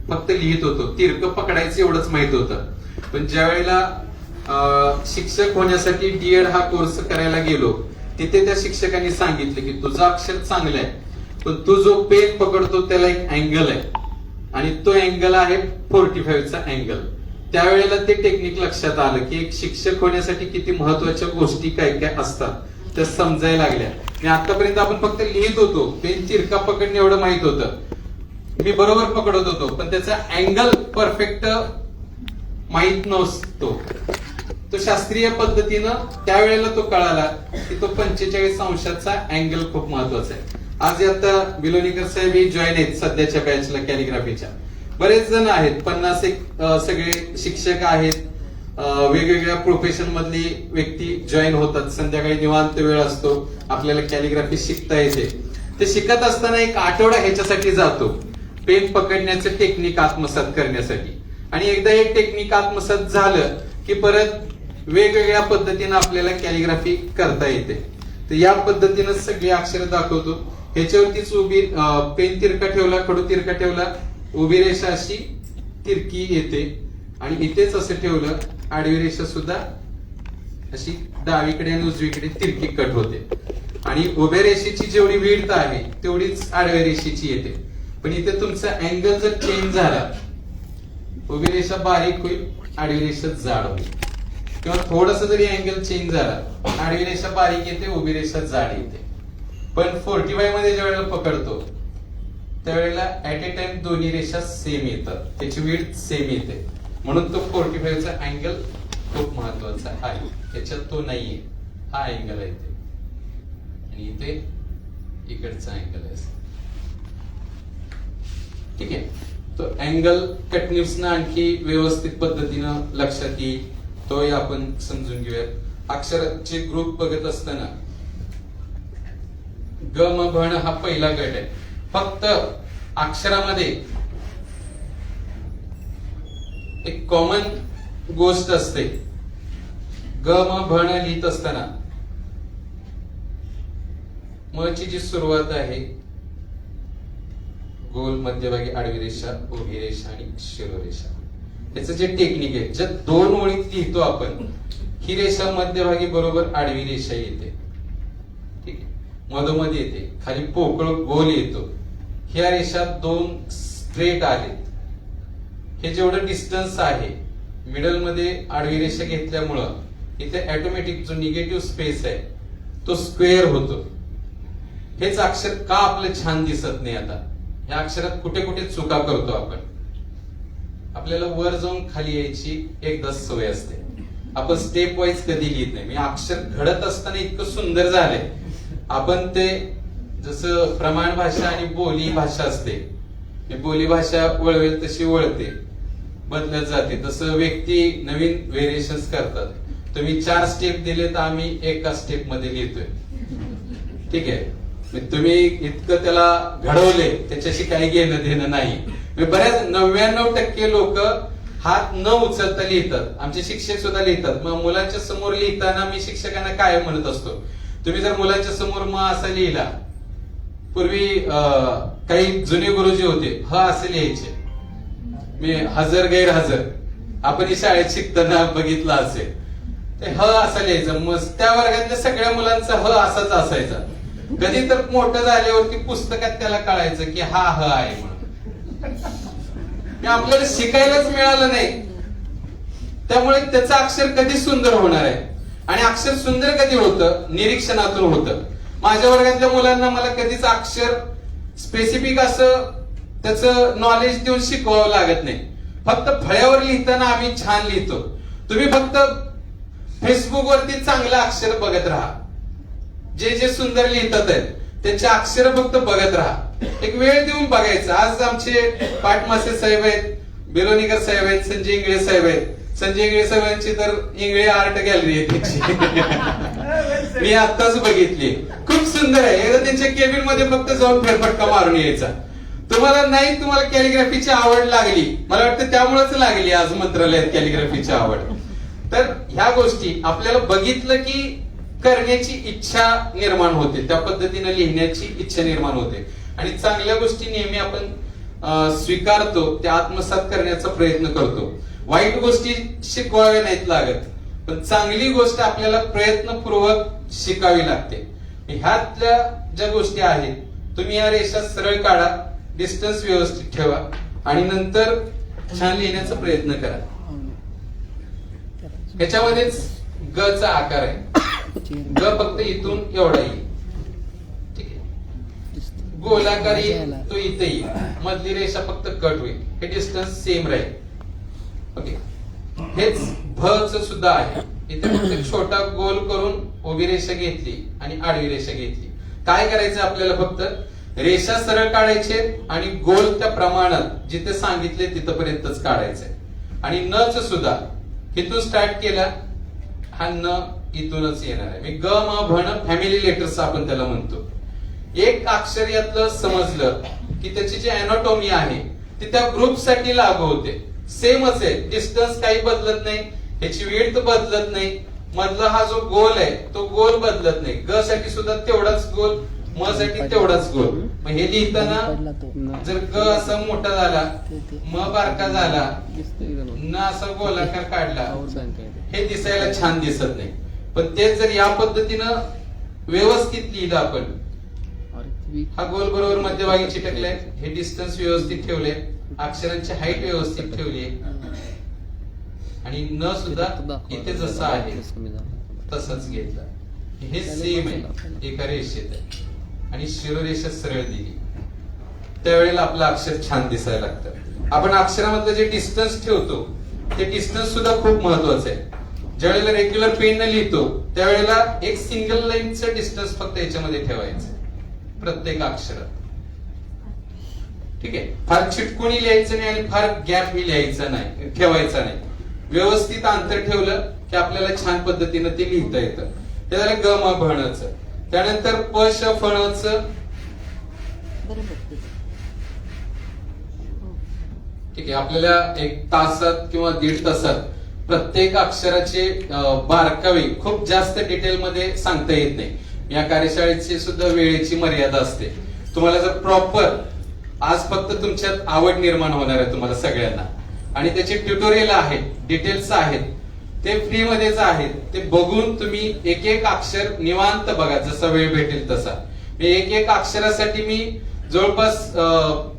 फक्त लिहित होतो. तिरकं पकडायचं एवढंच माहित होतं. पण ज्या वेळेला शिक्षक होण्यासाठी डीएड हा कोर्स करायला गेलो तिथे त्या शिक्षकांनी सांगितलं की तुझं अक्षर चांगलं आहे, पण तू जो पेन पकडतो त्याला एक अँगल आहे आणि तो अँगल आहे 45चा अँगल. त्यावेळेला ते टेक्निक लक्षात आलं की एक शिक्षक होण्यासाठी किती महत्वाच्या गोष्टी काय काय असतात त्या समजायला लागल्या. आणि आतापर्यंत आपण फक्त लिहित होतो, पेन तिरका पकडणे एवढं माहित होतं, मी बरोबर पकडत होतो, पण त्याचा अँगल परफेक्ट माहित नसतो. तो शास्त्रीय पद्धतीनं त्यावेळेला तो कळाला की तो 45 अंशाचा अँगल खूप महत्वाचा आहे. आज आता बिलोनीकर साहेब हे जॉईन आहेत सध्याच्या बॅचला कॅलिग्राफीच्या. बरेच जण आहेत, 50 एक सगळे शिक्षक आहेत, वेगवेगळ्या प्रोफेशन मधली व्यक्ती जॉईन होतात. संध्याकाळी निवांत वेळ असतो, आपल्याला कॅलिग्राफी शिकता येते. ते शिकत असताना एक आठवडा ह्याच्यासाठी जातो, पेन पकडण्याचं टेक्निक आत्मसात करण्यासाठी. आणि एकदा एक टेक्निक आत्मसात झालं की परत वेगवेगळ्या पद्धतीने आपल्याला कॅलिग्राफी करता येते. तर या पद्धतीनं सगळी अक्षरं दाखवतो. ह्याच्यावरतीच उभी पेन तिरका ठेवला, खडू तिरका ठेवला, उभी रेषा अशी तिरकी येते. आणि इथेच असं ठेवलं, आडवी रेषा सुद्धा अशी डावीकडे आणि उजवीकडे तिरकी कट होते. आणि उभ्या रेषेची जेवढी विड्थ आहे तेवढीच आडव्या रेषेची येते. पण इथे तुमचा अँगल जर चेंज झाला, उभी रेषा बारीक होईल, आडवी रेषा जाड होईल. किंवा थोडस जरी अँगल चेंज झाला, आडवी रेषा बारीक येते, उभी रेषा जाड येते. पण 45 मध्ये ज्या वेळेला पकडतो त्यावेळेला ऍट ए टाइम दोन्ही रेषा सेम येतात, त्याची विड्थ सेम येते. म्हणून तो 45 चा अँगल खूप महत्वाचा आहे. त्याच्यात तो नाहीये, हा अँगल आहे ते. आणि इथे इकडचा अँगल आहे. ठीक आहे. तो अँगल कटनिव्सनं आणखी व्यवस्थित पद्धतीनं लक्षात येईल, तोही आपण समजून घेऊयात. अक्षराचे ग्रुप बघत असताना ग म भण हा पहिला गट आहे. फक्त अक्षरामध्ये एक कॉमन गोष्ट असते. ग म भण लिहित असताना म ची जी सुरुवात आहे, गोल मध्यभागी आडवी रेषा, उभी रेषा आणि शिरोरेषा. याचं जे टेक्निक आहे, ज्या दोन ओळीत लिहितो आपण, ही रेषा मध्यभागी बरोबर आडवी रेषा येते. ठीक आहे. मधोमध येते, खाली पोकळ गोल येतो. ह्या रेषा दोन स्ट्रेट आहेत. हे जेवढं डिस्टन्स आहे, मिडल मध्ये आडवी रेषा घेतल्यामुळं इथे ऑटोमॅटिक जो निगेटिव्ह स्पेस आहे तो स्क्वेअर होतो. हेच अक्षर का आपलं छान दिसत नाही आता? या अक्षरात कुठे कुठे चुका करतो आपण. आपल्याला वर जाऊन खाली यायची एकदा सवय असते, आपण स्टेप वाईज कधी लिहित नाही. मी अक्षर घडत असताना इतकं सुंदर झालंय, आपण ते जसं प्रमाण भाषा आणि बोली भाषा असते, बोली भाषा वळवेल तशी वळते, बदलत जाते. तसं व्यक्ती नवीन व्हेरिएशन्स करतात. तुम्ही 4 स्टेप दिले तर आम्ही एका स्टेप मध्ये लिहितोय. ठीक आहे. तुम्ही इतकं त्याला घडवले, त्याच्याशी काही घेणं देणं नाही. बऱ्याच 99% लोक हात न उचलता लिहितात. आमचे शिक्षक सुद्धा लिहितात. मग मुलांच्या समोर लिहिताना मी शिक्षकांना काय म्हणत असतो, तुम्ही जर मुलांच्या समोर म असा लिहिला, पूर्वी काही जुने गुरुजी होते ह असे लिहायचे, मी हजर गैरहजर, आपण शाळेत शिकताना बघितलं असेल. ते ह असं लिहायचं. मग त्या वर्गातल्या सगळ्या मुलांचा ह असाच असायचा. कधी तर मोठं झाल्यावरती पुस्तकात त्याला कळायचं की हा ह आहे म्हणून. आपल्याला शिकायलाच मिळालं नाही, त्यामुळे त्याचं अक्षर कधी सुंदर होणार आहे. आणि अक्षर सुंदर कधी होतं? निरीक्षणातून होतं. माझ्या वर्गातल्या मुलांना मला कधीच अक्षर स्पेसिफिक असं त्याचं नॉलेज देऊन शिकवावं लागत नाही. फक्त फळ्यावर लिहिताना आम्ही छान लिहितो. तुम्ही फक्त फेसबुक वरती चांगलं अक्षर बघत राहा, जे सुंदर लिहितात आहेत त्यांचे अक्षर फक्त बघत राहा. एक वेळ देऊन बघायचं. आज आमचे पाटमासे साहेब आहेत, बिलोनीकर साहेब आहेत, संजय इंगळे साहेब आहेत. संजय इंगळे साहेबांची तर इंगळे आर्ट गॅलरी आहे त्याची, मी आत्ताच बघितली, खूप सुंदर आहे. एकदा त्यांच्या केबिन मध्ये फक्त जाऊन फेरफटका मारून यायचा. तुम्हाला कॅलिग्राफीची आवड लागली, मला वाटतं त्यामुळेच लागली आज मंत्रालयात कॅलिग्राफीची आवड. तर ह्या गोष्टी आपल्याला बघितलं की करण्याची इच्छा निर्माण होते, त्या पद्धतीने लिहिण्याची इच्छा निर्माण होते. आणि चांगल्या गोष्टी नेहमी आपण स्वीकारतो, त्या आत्मसात करण्याचा प्रयत्न करतो. वाईट गोष्टी शिकवाव्या नाहीत लागत, पण चांगली गोष्ट आपल्याला प्रयत्नपूर्वक शिकावी लागते. ह्यातल्या ज्या गोष्टी आहेत, तुम्ही या रेषा सरळ काढा, डिस्टन्स व्यवस्थित ठेवा आणि नंतर छान लिहिण्याचा प्रयत्न करा. ह्याच्यामध्येच ग चा आकार आहे. ग फक्त इथून एवढा येईल. ठीक आहे. गोलाकार येईल, तो इथे येईल. मधली रेषा फक्त कट होईल. हे डिस्टन्स सेम राहील. ओके. हेच भ च सुद्धा आहे. इथे फक्त छोटा गोल करून उभी रेषा घेतली आणि आडवी रेषा घेतली. काय करायचं आपल्याला? फक्त रेषा सरळ काढायचे आणि गोल त्या प्रमाणात जिथे सांगितले तिथपर्यंतच काढायचंय. आणि न च सुद्धा इथून स्टार्ट केला, हा न इथूनच येणार आहे. मी ग म भण फॅमिली लेटर्स आपण त्याला म्हणतो. एक अक्षर यातलं समजलं की त्याची जी अॅनाटॉमी आहे ती त्या ग्रुपसाठी लागू होते. सेमच आहे, डिस्टन्स काही बदलत नाही, ह्याची विड्थ बदलत नाही, मधला हा जो गोल आहे तो गोल बदलत नाही. ग साठी सुद्धा तेवढाच गोल, म साठी तेवढाच गोल. मग हे लिहिताना जर ग असा मोठा झाला, म बारका झाला, न असा गोलाकार काढला, हे दिसायला छान दिसत नाही. पण तेच जर या पद्धतीनं व्यवस्थित लिहिलं आपण, हा गोल बरोबर मध्यभागी चिटकलाय, हे डिस्टन्स व्यवस्थित ठेवले, अक्षरांची हाईट व्यवस्थित ठेवली, आणि न सुद्धा इथे जसं आहे तसंच घेतलं. हे सेम आहे, एका रेषेत आहे, आणि शिरोरेषा सरळ दिली, त्यावेळेला आपलं अक्षर छान दिसायला लागतं. आपण अक्षरामधलं जे डिस्टन्स ठेवतो ते डिस्टन्स सुद्धा खूप महत्वाचं आहे. ज्यावेळेला रेग्युलर पेन न लिहितो त्यावेळेला एक सिंगल लाईनचं डिस्टन्स फक्त याच्यामध्ये ठेवायचं प्रत्येक अक्षरात. ठीक आहे, फार चिटकुणी लिहायचं नाही आणि फार गॅपही लिहायचा नाही, ठेवायचा नाही. व्यवस्थित अंतर ठेवलं की आपल्याला छान पद्धतीनं ते लिहिता येतं. ते झालं ग म भणच. त्यानंतर प श फणच. ठीक आहे, आपल्याला एक तासात किंवा दीड तासात प्रत्येक अक्षराचे बारकावे खूप जास्त डिटेल मध्ये सांगता येत नाही. या कार्यशाळेची सुद्धा वेळेची मर्यादा असते. तुम्हाला जर प्रॉपर, आज फक्त तुमच्यात आवड निर्माण होणार आहे तुम्हाला सगळ्यांना, आणि त्याचे ट्युटोरियल आहेत, डिटेल्स आहेत, ते फ्री मध्येच आहेत. ते बघून तुम्ही एक एक अक्षर निवांत बघा, जसा वेळ भेटेल तसा. एक एक अक्षरासाठी मी जवळपास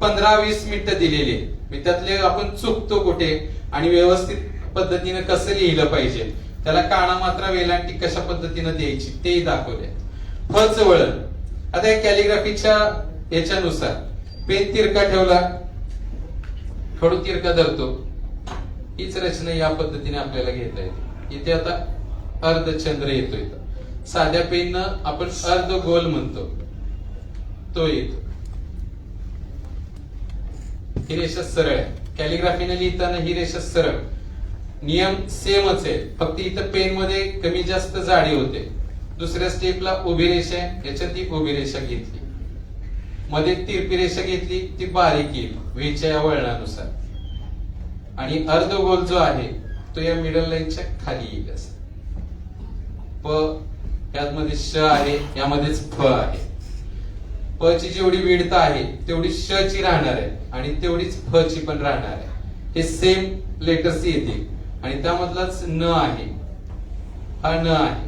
15-20 मिनिटं दिलेली. मी त्यातले आपण चुकतो कुठे आणि व्यवस्थित पद्धतीने कसं लिहिलं पाहिजे, त्याला काना मात्रा वेलांटी कशा पद्धतीने द्यायची तेही दाखवले. फच वळण. आता या कॅलिग्राफीच्या याच्यानुसार पेन तिरका ठेवला, खडू तिरका धरतो, हीच रचना या पद्धतीने आपल्याला घेता येते. इथे आता अर्धचंद्र येतो. इथं साध्या पेननं आपण अर्ध गोल म्हणतो, तो येतो. ही रेषा सरळ आहे. कॅलिग्राफीने लिहिताना ही रेषा सरळ, नियम सेमच आहे, फक्त इथं पेन मध्ये कमी जास्त जाडी होते. दुसऱ्या स्टेपला उभी रेषा आहे, याच्यात ती उभी रेषा घेतली, मध्ये तिरपी रेषा घेतली, ती बारीक येईल वेच्या या वळणानुसार, आणि अर्ध गोल जो आहे तो या मिडल लाईनच्या खाली येईल. असं प यामध्ये श आहे, यामध्येच फ आहे. प ची जेवढी विड्थ आहे तेवढी श ची राहणार आहे आणि तेवढीच फ ची पण राहणार आहे. हे सेम लेटर्स येतील आणि त्यामधलाच न आहे, हा न आहे.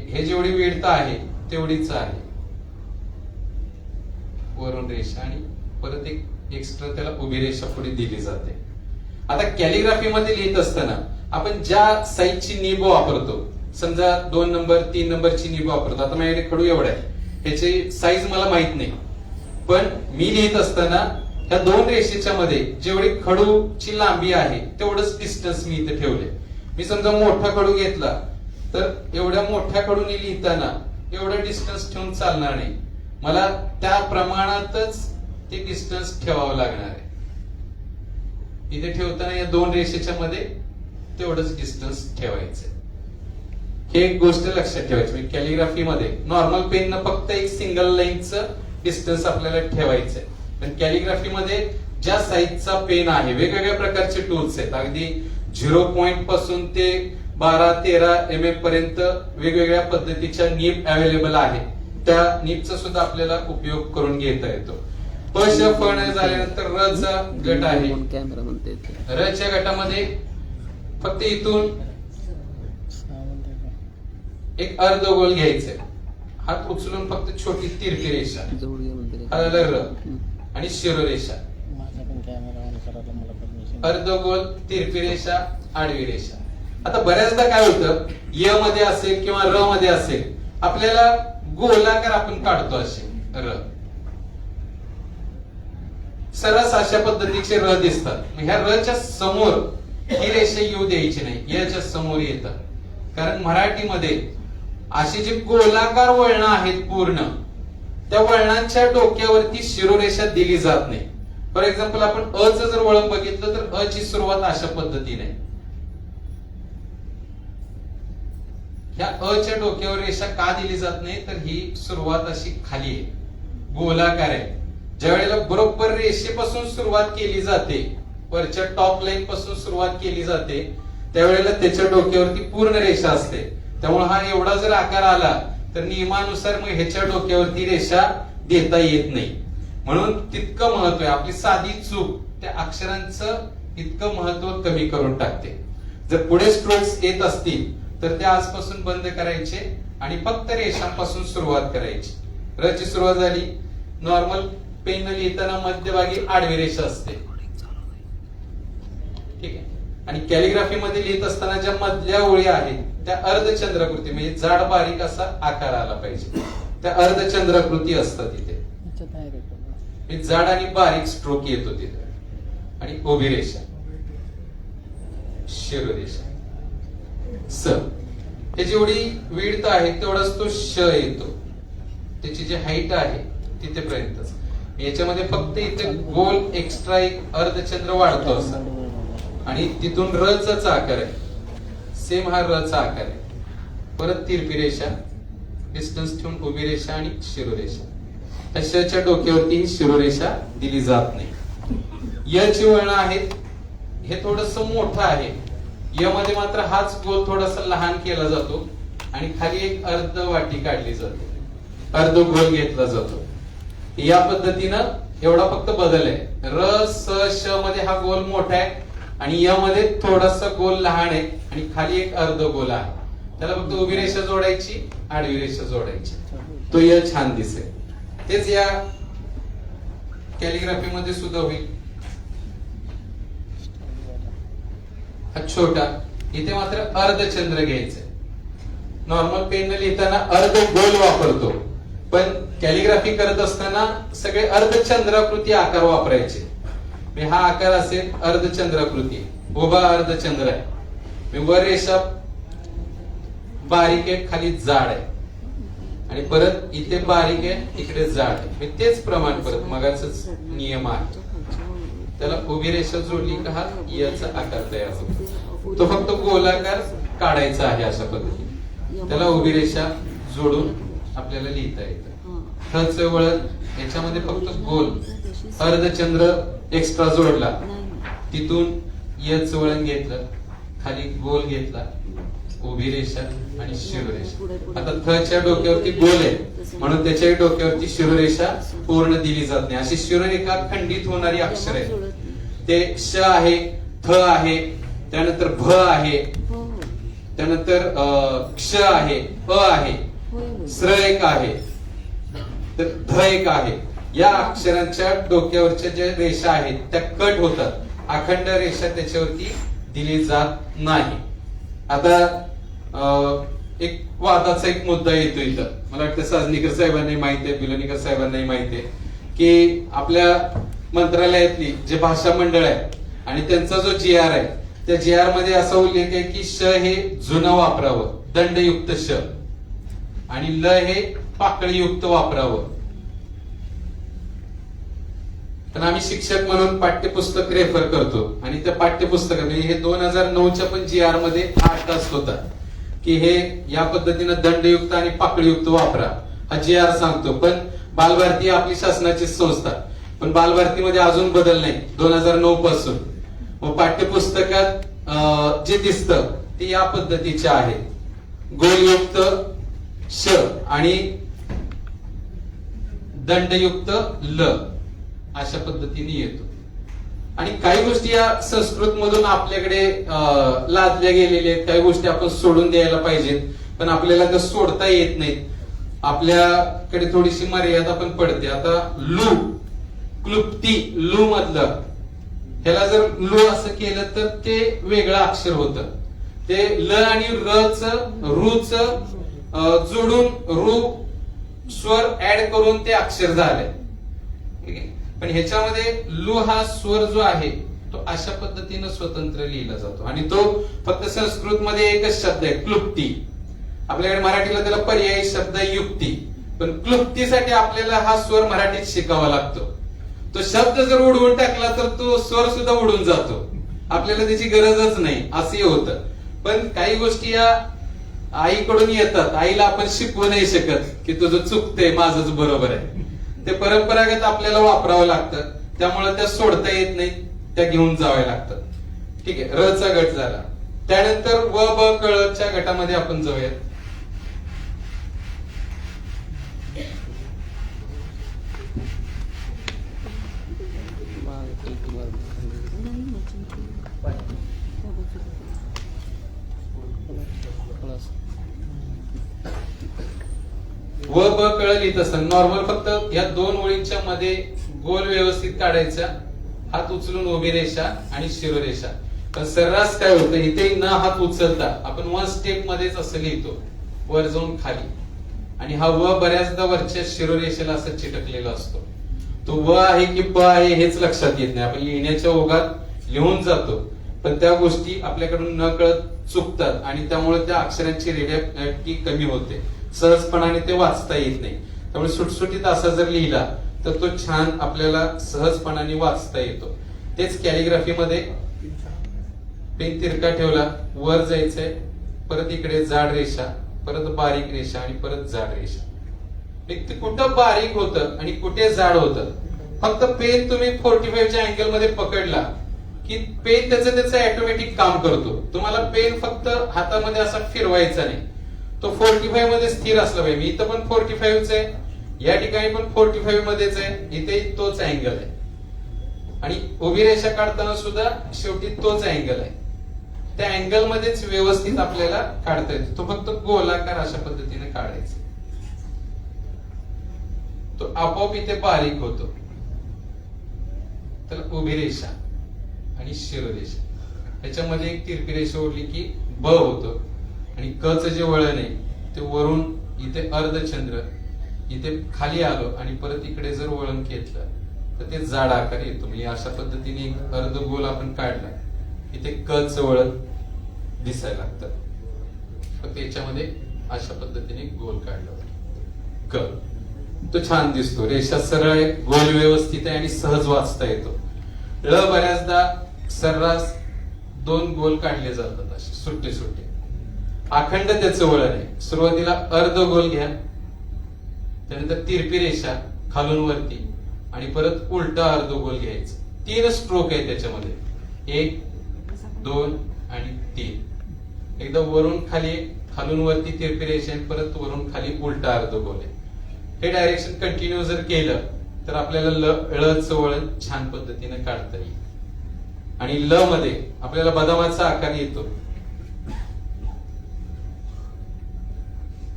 हे जेवढी विड्थ आहे तेवढीच आहे, वरून रेषा आणि परत एक एक्स्ट्रा त्याला उभी रेषा पुढे दिली जाते. आता कॅलिग्राफी मध्ये लिहित असताना आपण ज्या साईजची निब वापरतो, समजा 2 नंबर 3 नंबरची निब वापरतो. आता माझ्याकडे खडू एवढा आहे, ह्याची साईज मला माहित नाही, पण मी लिहित असताना ह्या 2 रेषेच्या मध्ये जेवढी खडूची लांबी आहे तेवढंच डिस्टन्स मी इथे ठेवले. मी समजा मोठा खडू घेतला तर एवढ्या मोठ्या खडूने लिहिताना एवढं डिस्टन्स ठेवून चालणार नाही, मला त्या प्रमाणातच ते डिस्टन्स ठेवावं लागणार आहे. इथे ठेवताना या 2 रेषेच्या मध्ये तेवढंच डिस्टन्स ठेवायचं. हे एक गोष्ट लक्षात ठेवायची. कॅलिग्राफी मध्ये नॉर्मल पेननं फक्त एक सिंगल लाईनचं डिस्टन्स आपल्याला ठेवायचंय, पण कॅलिग्राफी मध्ये ज्या साईजचा पेन आहे, वेगवेगळ्या प्रकारचे टूल्स आहेत, अगदी 0 पॉइंट पासून ते 12-13 mm पर्यंत वेगवेगळ्या पद्धतीच्या नीब अवेलेबल आहे. त्या नीबचा सुद्धा आपल्याला उपयोग करून घेता येतो. प श फ न झाल्यानंतर र चा गट आहे. र च्या गटामध्ये फक्त इथून एक अर्ध गोल घ्यायचंय, हात उचलून फक्त छोटी तिरकी रेषा, हा झाला र, आणि शिरोरेषा, अर्ध गोल, तिरकी रेषा, आडवी रेषा. आता बऱ्याचदा काय होतं, य मध्ये असेल किंवा र मध्ये असेल, आपल्याला गोलाकार आपण काढतो असे र, सरस अशा पद्धतीचे र दिसतात. ह्या र च्या समोर ही रेषा येऊ द्यायची नाही, याच्या समोर येतात. कारण मराठीमध्ये अशी जी गोलाकार वळणं आहेत पूर्ण, त्या वळणांच्या डोक्यावरती शिरोरेषा दिली जात नाही. फॉर एक्झाम्पल आपण अ चं जर वळण बघितलं तर अ ची सुरुवात अशा पद्धतीने, ह्या अच्या डोक्यावर रेषा का दिली जात नाही, तर ही सुरुवात अशी खाली आहे, गोलाकार आहे. ज्या वेळेला बरोबर रेषेपासून सुरुवात केली जाते, वरच्या टॉप लाईन पासून सुरुवात केली जाते, त्यावेळेला त्याच्या डोक्यावरती पूर्ण रेषा असते. त्यामुळे हा एवढा जर आकार आला तर नियमानुसार मग ह्याच्या डोक्यावरती रेषा देता येत नाही. म्हणून तितकं महत्व आहे. आपली साधी चूक त्या अक्षरांचं इतकं महत्व कमी करून टाकते. जर पुढे स्ट्रोक्स येत असतील तर ते आजपासून बंद करायचे आणि फक्त रेषांपासून सुरुवात करायची. र ची सुरुवात झाली, नॉर्मल पेन लिहिताना मध्यभागी आडवी रेषा असते, ठीक आहे. आणि कॅलिग्राफी मध्ये लिहित असताना ज्या मधल्या ओळी आहेत त्या अर्धचंद्राकृती, म्हणजे जाड बारीक असा आकार आला पाहिजे, त्या अर्धचंद्राकृती असतात तिथे. जाड आणि बारीक स्ट्रोक येतो तिथे. आणि उभी रेषा, शिरोरेषा, स. हे जेवढी विड्थ आहे तेवढाच तो श येतो. त्याची जी हाईट आहे तिथेपर्यंतच. याच्यामध्ये फक्त इथे गोल एक्स्ट्रा एक अर्धचंद्र वाढतो असा, आणि तिथून र चा आकार आहे, सेम हा र चा आकार आहे. परत तिरपी रेषा, डिस्टन्स ठेवून उभी रेषा आणि शिरोरेषा. च्या डोक्यावरती ही शिरोरेषा दिली जात नाही. य ची वळणं आहेत, हे थोडस मोठं आहे. य मध्ये मात्र हाच गोल थोडासा लहान केला जातो आणि खाली एक अर्ध वाटी काढली जाते, अर्ध गोल घेतला जातो. या पद्धतीनं एवढा फक्त बदल आहे. र स श मध्ये हा गोल मोठा आहे आणि या मध्ये थोडासा गोल लहान आहे आणि खाली एक अर्ध गोल आहे. त्याला फक्त उभी रेषा जोडायची, आडवी रेषा जोडायची, तो य छान दिसेल. तेच या कॅलिग्राफी मध्ये सुद्धा होईल. हा छोटा, इथे मात्र अर्धचंद्र घ्यायचंय. नॉर्मल पेन लिहिताना अर्ध गोल वापरतो, पण कॅलिग्राफी करत असताना सगळे अर्धचंद्राकृती आकार वापरायचे. हा आकार असेल अर्धचंद्राकृती, उभा अर्धचंद्र आहे. वर रेषा बारीक आहे, खाली जाड आहे, आणि परत इथे बारीक आहे, इकडे जाड आहे. तेच प्रमाण परत मगाचाच नियम आहे. त्याला उभी रेषा जोडली का हा याचा आकार तयार होतो. तो फक्त गोलाकार काढायचा आहे अशा पद्धतीने. त्याला उभी रेषा जोडून आपल्याला लिहिता येतं. थ वळण, याच्यामध्ये फक्त गोल अर्धचंद्र एक्स्ट्रा जोडला, तिथून यच वळण घेतलं, खाली गोल घेतला, उभी रेषा आणि शिरोरेषा. आता थ च्या डोक्यावरती गोल आहे म्हणून त्याच्या डोक्यावरती शिरोरेषा पूर्ण दिली जात नाही. अशी शिरोरेखा खंडित होणारी अक्षर आहे. ते श आहे, थ आहे, त्यानंतर भ आहे, त्यानंतर क्ष आहे, अ आहे, स्र एक आहे, तर ध एक आहे. या अक्षरांच्या डोक्यावरच्या ज्या रेषा आहेत त्या कट होतात. अखंड रेषा त्याच्यावरती दिली जात नाही. आता एक वादाचा एक मुद्दा येतो इथं. मला वाटतं साजनीकर साहेबांनाही माहिती आहे, बिलोनीकर साहेबांनाही माहिती आहे की आपल्या मंत्रालयातली जे भाषा मंडळ आहे आणि त्यांचा जो जी आर आहे, त्या जी आर मध्ये असा उल्लेख आहे की श हे जुनं वापरावं, दंडयुक्त श, आणि ल हे पाकळीयुक्त वापरावं. पण आम्ही शिक्षक म्हणून पाठ्यपुस्तक रेफर करतो आणि त्या पाठ्यपुस्तक म्हणजे हे 2009च्या पण जी आर मध्ये 8 तास होता की हे या पद्धतीनं दंडयुक्त आणि पाकळीयुक्त वापरा, हा जी आर सांगतो. पण बालभारती आपली शासनाची संस्था, पण बालभारतीमध्ये अजून बदल नाही 2009 पासून. मग पाठ्यपुस्तकात जे दिसतं ते या पद्धतीचे आहे, गोलयुक्त श आणि दंडयुक्त ल अशा पद्धतीने येतो. आणि काही गोष्टी या संस्कृत मधून आपल्याकडे लादल्या गेलेल्या आहेत, काही गोष्टी आपण सोडून द्यायला पाहिजेत, पण आपल्याला त्या सोडता येत नाहीत. आपल्याकडे थोडीशी मर्यादा पण पडते. आता लू, क्लुप्ती, लू मधलं, ह्याला जर लू असं केलं तर ते वेगळं अक्षर होतं. ते ल आणि र च, रू च जोडून रू स्वर ऍड करून ते अक्षर झालंय. ठीक आहे. पण ह्याच्यामध्ये लू हा स्वर जो आहे तो अशा पद्धतीनं स्वतंत्र लिहिला जातो आणि तो फक्त संस्कृत मध्ये एकच शब्द आहे, क्लुप्ती. आपल्याकडे मराठीला त्याला पर्यायी शब्द आहे युक्ती, पण क्लुप्तीसाठी आपल्याला हा स्वर मराठीत शिकावा लागतो. तो शब्द जर उडवून टाकला तर तो स्वर सुद्धा उडून जातो, आपल्याला त्याची गरजच नाही, असंही होतं. पण काही गोष्टी या आईकडून येतात. आईला आपण शिकवू नाही शकत की तुझं चुकतंय, माझंच बरोबर आहे. ते परंपरागत आपल्याला वापरावं लागतं, त्यामुळे त्या सोडता येत नाही, त्या घेऊन जाव्या लागतात. ठीक आहे, र चा गट झाला. त्यानंतर व ब क च्या गटामध्ये आपण जाऊयात. व ब कळ लिहित असताना नॉर्मल फक्त या दोन ओळींच्या मध्ये गोल व्यवस्थित काढायचा, हात उचलून उभी रेषा आणि शिरोरेषा. पण सर्रास काय होतं, इथे न हात उचलता आपण वन स्टेप मध्येच असं लिहितो, वर जाऊन खाली. आणि हा व बऱ्याचदा वरच्या शिरोरेषेला असं चिटकलेला असतो. तो व आहे की प आहे हेच लक्षात येत नाही. आपण लिहिण्याच्या ओघात लिहून जातो, पण त्या गोष्टी आपल्याकडून न कळत चुकतात आणि त्यामुळे त्या अक्षरांची रेडिएटिव्हिटी कमी होते. सहजपणाने ते वाचता येत नाही. त्यामुळे सुटसुटीत असा जर लिहिला तर तो छान आपल्याला सहजपणाने वाचता येतो. तेच कॅलिग्राफीमध्ये पेन तिरका ठेवला, वर जायचंय, परत इकडे जाड रेषा, परत बारीक रेषा आणि परत जाड रेषा. ते कुठं बारीक होतं आणि कुठे जाड होतं. फक्त पेन तुम्ही 45च्या अँगल मध्ये पकडला की पेन त्याचं ऑटोमॅटिक काम करतो. तुम्हाला पेन फक्त हातामध्ये असा फिरवायचा नाही, तो 45 मध्ये स्थिर असला पाहिजे. मी इथं पण 45च आहे, या ठिकाणी पण 45 मध्येच आहे, इथे तोच अँगल आहे. आणि उभी रेषा काढताना सुद्धा शेवटी तोच अँगल आहे. त्या अँगल मध्येच व्यवस्थित आपल्याला काढता येतो. तो फक्त गोलाकार अशा पद्धतीने काढायचा, तो आपोआप इथे बारीक होतो. तर उभी रेषा आणि शिरोरेषा, त्याच्यामध्ये एक तिरपी रेषा ओढली की ब होतो. आणि क च जे वळण आहे ते वरून इथे अर्धचंद्र, इथे खाली आलो आणि परत इकडे जर वळण घेतलं तर ते जाड आकार येतो. म्हणजे अशा पद्धतीने एक अर्ध गोल आपण काढला, इथे क च वळण दिसायला लागतं. फक्त याच्यामध्ये अशा पद्धतीने गोल काढला क, तो छान दिसतो. रेषा सरळ आहे, गोल व्यवस्थित आहे आणि सहज वाचता येतो. ळ बऱ्याचदा सर्रास दोन गोल काढले जातात असे सुट्टे सुट्टे. अखंड त्याचं वळण आहे. सुरुवातीला अर्ध गोल घ्या, त्यानंतर तिरपी रेषा खालून वरती आणि परत उलटा अर्ध गोल घ्यायचं. 3 स्ट्रोक आहे त्याच्यामध्ये, 1 2 आणि 3. एकदा वरून खाली, खालून वरती तिरपी रेषा आणि परत वरून खाली उलटा अर्ध गोल आहे. हे डायरेक्शन कंटिन्यू जर केलं तर आपल्याला ळ च वळण छान पद्धतीने काढता येईल. आणि ल मध्ये आपल्याला बदामाचा आकार येतो,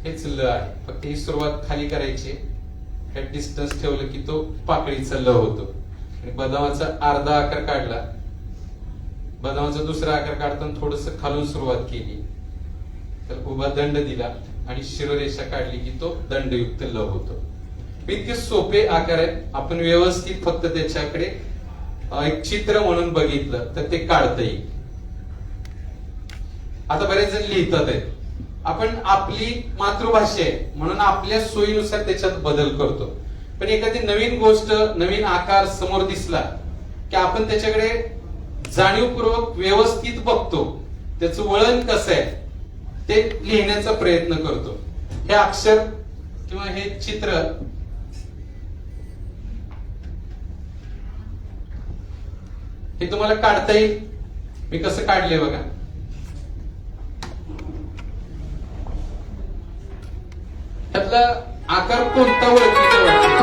हेच ल आहे. फक्त ही सुरुवात खाली करायची, हे डिस्टन्स ठेवलं की तो पाकळीचा ल होतो. आणि बदामाचा अर्धा आकार काढला, बदामाचा दुसरा आकार काढताना थोडस खालून सुरुवात केली तर उभा दंड दिला आणि शिरोरेषा काढली की तो दंडयुक्त ल होतो. इतके सोपे आकार आहेत. आपण व्यवस्थित फक्त त्याच्याकडे एक चित्र म्हणून बघितलं तर ते काढता येईल. आता बरेच जण लिहितात आहेत, आपण आपली मातृभाषा आहे म्हणून आपल्या सोयीनुसार त्याच्यात बदल करतो. पण एखादी नवीन गोष्ट, नवीन आकार समोर दिसला की आपण त्याच्याकडे जाणीवपूर्वक व्यवस्थित बघतो, त्याचं वळण कसं आहे ते लिहिण्याचा प्रयत्न करतो. हे अक्षर किंवा हे चित्र हे तुम्हाला काढता येईल. मी कसं काढलंय बघा. त्यातला आकार कोणता ओळखीचा वाटतो?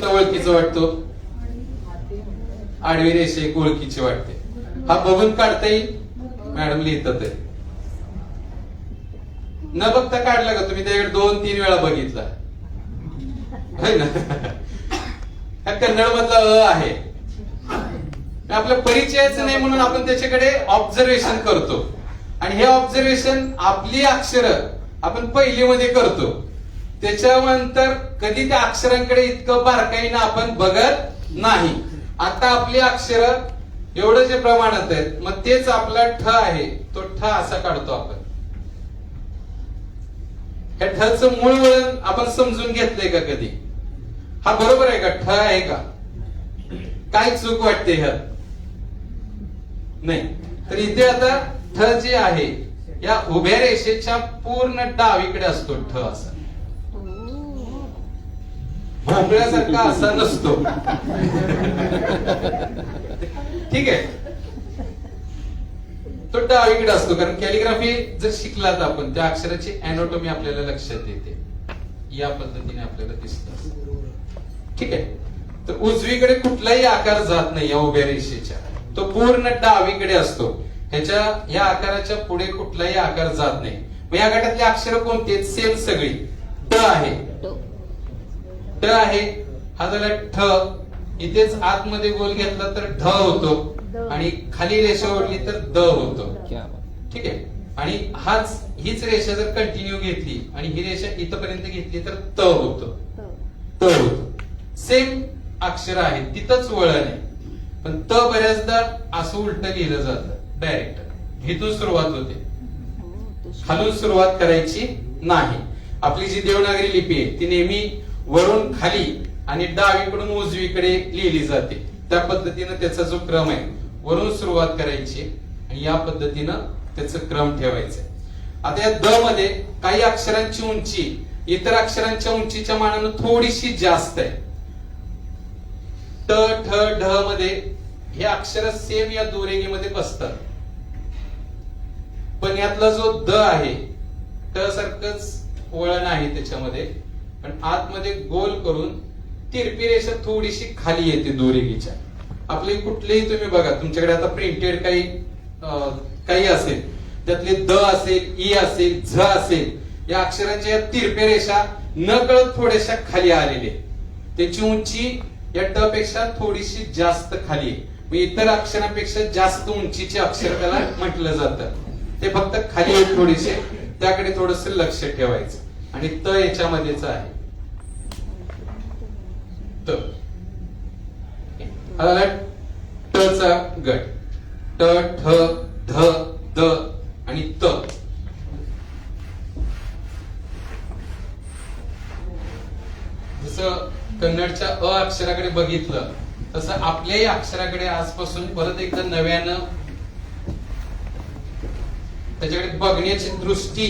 ओळखीचा वाटतो, आडवी रेषा एक ओळखीची वाटते. हा बघून काढता येईल. मॅडम लिहितात आहे, न बघता काढला का तुम्ही? त्याकडे 2-3 वेळा बघितला है ना. हा कन्नड मधला अ आहे. आपला परिचयच नाही म्हणून आपण त्याच्याकडे ऑब्झर्वेशन करतो. आणि हे ऑब्झर्वेशन आपली अक्षर आपण पहिलीमध्ये करतो. त्याच्यानंतर कधी त्या अक्षरांकडे इतकं बारकाईनं आपण बघत नाही. आता आपली अक्षर एवढं जे प्रमाणात आहेत, मग तेच आपला ठ आहे, तो ठ असा काढतो आपण. ह्या ठचं मूळ वळण आपण समजून घेतलंय का कधी? हा बरोबर आहे का? ठ आहे का? काय चूक वाटते ह्यात? नाही. तर इथे आता ठ जे आहे या उभ्या रेषेच्या पूर्ण डावीकडे असतो ठ असा, भोपळ्यासारखा असा नसतो. ठीक आहे, तो डावीकडे असतो. कारण कॅलिग्राफी जर शिकलात आपण त्या अक्षराची अॅनोटॉमी आपल्याला लक्षात येते, या पद्धतीने आपल्याला दिसत. ठीक आहे, तर उजवीकडे कुठलाही आकार जात नाही या उभ्या रेषेच्या, तो पूर्ण डावीकडे असतो. ह्याच्या या आकाराच्या पुढे कुठलाही आकार जात नाही. मग या गटातली अक्षर कोणती? सेम सगळी. ट आहे, ट आहे, हा झाला ठ. इथेच आतमध्ये गोल घेतला तर ढ होतो, आणि खाली रेषा ओढली तर द होतो. ठीक आहे, आणि हीच रेषा जर कंटिन्यू घेतली आणि ही रेषा इथपर्यंत घेतली तर त होतो, त होतो. सेम अक्षर आहे, तिथंच वळण आहे. पण त बऱ्याचदा असं उलट लिहिलं जातं डायरेक्ट. इथून सुरुवात होते, खालून सुरुवात करायची नाही. आपली जी देवनागरी लिपी आहे ती नेहमी वरून खाली आणि डावीकडून उजवीकडे लिहिली जाते. त्या पद्धतीनं त्याचा जो क्रम आहे, वरून सुरुवात करायची आणि या पद्धतीनं त्याचा क्रम ठेवायचा. आता या द मध्ये काही अक्षरांची उंची इतर अक्षरांच्या उंचीच्या मानानं थोडीशी जास्त आहे. ट, ठ, ढ मध्ये हे अक्षर सेम या दुरेगीमध्ये बसतात. पण यातला जो द आहे, ट सारखंच वळण आहे त्याच्यामध्ये, पण आतमध्ये गोल करून तिरपी रेषा थोडीशी खाली येते दुरेगीच्या. आपले कुठलेही तुम्ही बघा, तुमच्याकडे आता प्रिंटेड काही असेल, त्यातले द असेल, ई असेल, झ असेल, या अक्षरांच्या या तिरप्या रेषा न कळत थोड्याशा खाली आलेले, त्याची उंची या ट पेक्षा थोडीशी जास्त खाली आहे. इतर अक्षरांपेक्षा जास्त उंचीचे अक्षर त्याला म्हटलं जातं. ते फक्त खाली आहेत थोडेसे, त्याकडे थोडस लक्ष ठेवायचं. आणि त याच्यामध्येच आहे. त ट चा गट, ट, ठ, ध, द आणि त. जसं कन्नडच्या अ अक्षराकडे बघितलं तसं आपल्याही अक्षराकडे आजपासून परत एकदा नव्यानं त्याच्याकडे बघण्याची दृष्टी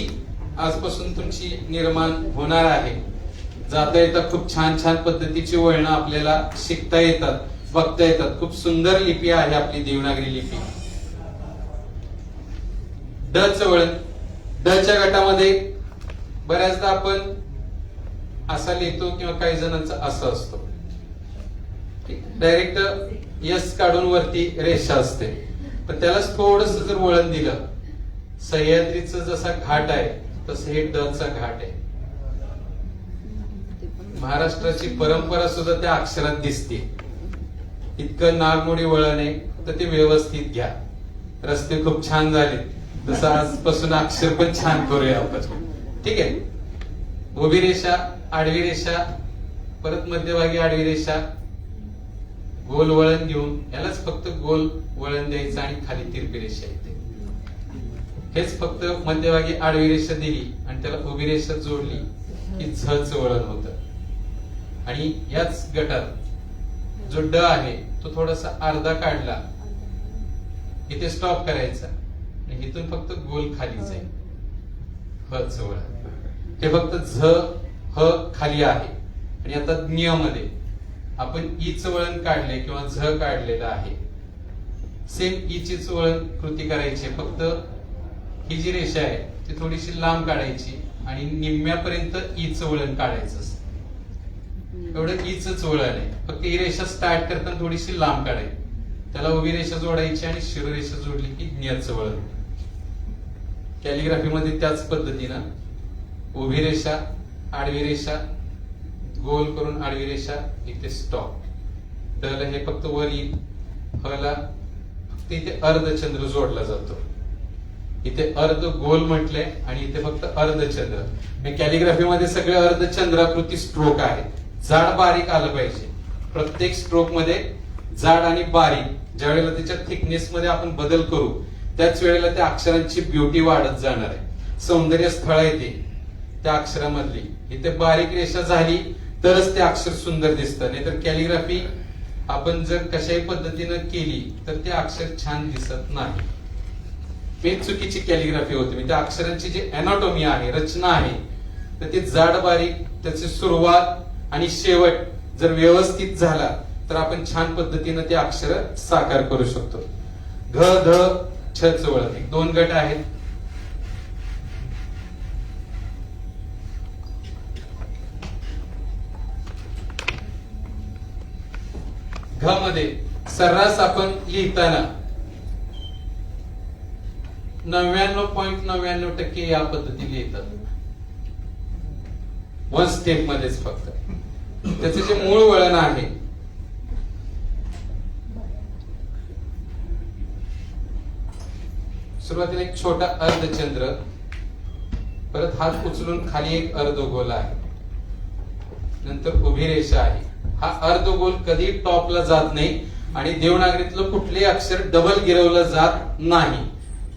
आजपासून तुमची निर्माण होणार आहे. जाता येता खूप छान छान पद्धतीची वळणं आपल्याला शिकता येतात, बघता येतात. खूप सुंदर लिपी आहे आपली देवनागरी लिपी. ड च वळण, ड च्या गटामध्ये बऱ्याचदा आपण असा लिहितो किंवा काही जणांचा असं असतो. डायरेक्ट यस काढून वरती रेषा असते, पण त्यालाच थोडस जर वळण दिलं, सह्याद्रीचा जसा घाट आहे तसं हे ड चा घाट आहे. महाराष्ट्राची परंपरा सुद्धा त्या अक्षरात दिसते. इतकं नागमोडी वळण आहे, तर ते व्यवस्थित घ्या. रस्ते खूप छान झाले, तसं आजपासून अक्षर पण छान करूया आपण. ठीक आहे, उभी रेषा, आडवी रेषा, परत मध्यभागी आडवी रेषा, गोल वळण घेऊन यालाच फक्त गोल वळण द्यायचं आणि खाली तिरपी रेषा येते. हेच फक्त मध्यभागी आडवी रेषा दिली आणि त्याला उभी रेषा जोडली की झ च वळण होतं. आणि याच गटात जो ड आहे तो थोडासा अर्धा काढला, इथे स्टॉप करायचा आणि इथून फक्त गोल खाली जाईल. ह च वळण, हे फक्त झ ह खाली आहे. आणि आता ज्ञ मध्ये आपण ई च वळण काढले किंवा झ काढलेलं आहे, सेम ई ची वळण कृती करायची. फक्त ही जी रेषा आहे ती थोडीशी लांब काढायची आणि निम्म्यापर्यंत ई च वळण काढायचं असतं. एवढं ई च वळण आहे. फक्त ही रेषा स्टार्ट करताना थोडीशी लांब काढायची, त्याला उभी रेषा जोडायची आणि शिरोरेषा जोडली की ज्ञ वळण. कॅलिग्राफी मध्ये त्याच पद्धतीनं उभी रेषा, आडवी रेषा, गोल करून आडवी रेषा, इथे स्टॉप. ड ला हे फक्त वर येईल, ह ला फक्त इथे अर्धचंद्र जोडला जातो. इथे अर्ध गोल म्हटलंय आणि इथे फक्त अर्धचंद्र. कॅलिग्राफी मध्ये सगळे अर्धचंद्राकृती स्ट्रोक आहे. जाड बारीक आलं पाहिजे. प्रत्येक स्ट्रोक मध्ये जाड आणि बारीक, ज्या वेळेला त्याच्या थिकनेस मध्ये आपण बदल करू त्याच वेळेला त्या अक्षरांची ब्युटी वाढत जाणार आहे. सौंदर्य स्थळ येते त्या अक्षरामधली. इथे बारीक रेषा झाली तरच ते अक्षर सुंदर दिसतं. नाहीतर कॅलिग्राफी आपण जर कशाही पद्धतीनं केली तर ते अक्षर छान दिसत नाही. एक चुकीची कॅलिग्राफी होते. म्हणजे त्या अक्षरांची जी अॅनाटॉमी आहे, रचना आहे, तर ती जाड बारीक, त्याची सुरुवात आणि शेवट जर व्यवस्थित झाला तर आपण छान पद्धतीनं ते अक्षर साकार करू शकतो. घ ध छ च वळण एक 2 गट आहेत. घ मध्ये सर्रास आपण लिहिताना 99.99% या पद्धतीने लिहितात. वन स्टेप मध्येच फक्त. त्याचे जे मूळ वळण आहे सुरुवातीला एक छोटा अर्धचंद्र, परत हात उचलून खाली एक अर्धगोल आहे, नंतर उभी रेषा आहे. हा अर्धगोल कधी टॉपला जात नाही आणि देवनागरीतलं कुठलेही अक्षर डबल गिरवलं जात नाही.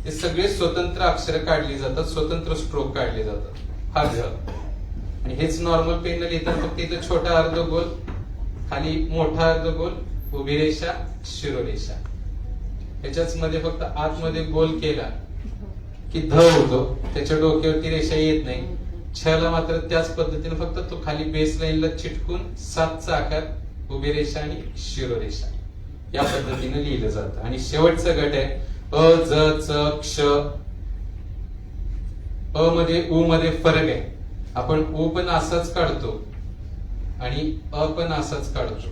ते सगळे स्वतंत्र अक्षर काढली जातात, स्वतंत्र स्ट्रोक काढले जातात. हा घ. आणि हेच नॉर्मल पेन लिहितात. फक्त इथं छोटा अर्धगोल, खाली मोठा अर्धगोल, उभी रेषा, शिरोरेषा. याच्याच मध्ये फक्त आतमध्ये गोल केला की ध होतो, त्याच्या डोक्यावरती रेषा येत नाही. छ ला मात्र त्याच पद्धतीने फक्त तो खाली बेस लाईनला चिटकून 7चा आकार, उभी रेषा आणि शिरोरेषा या पद्धतीने लिहिलं जातं. आणि शेवटचा गट आहे अ ज च क्ष. अ मध्ये उ मध्ये फरक आहे. आपण उ पण असाच काढतो आणि अ पण असाच काढतो.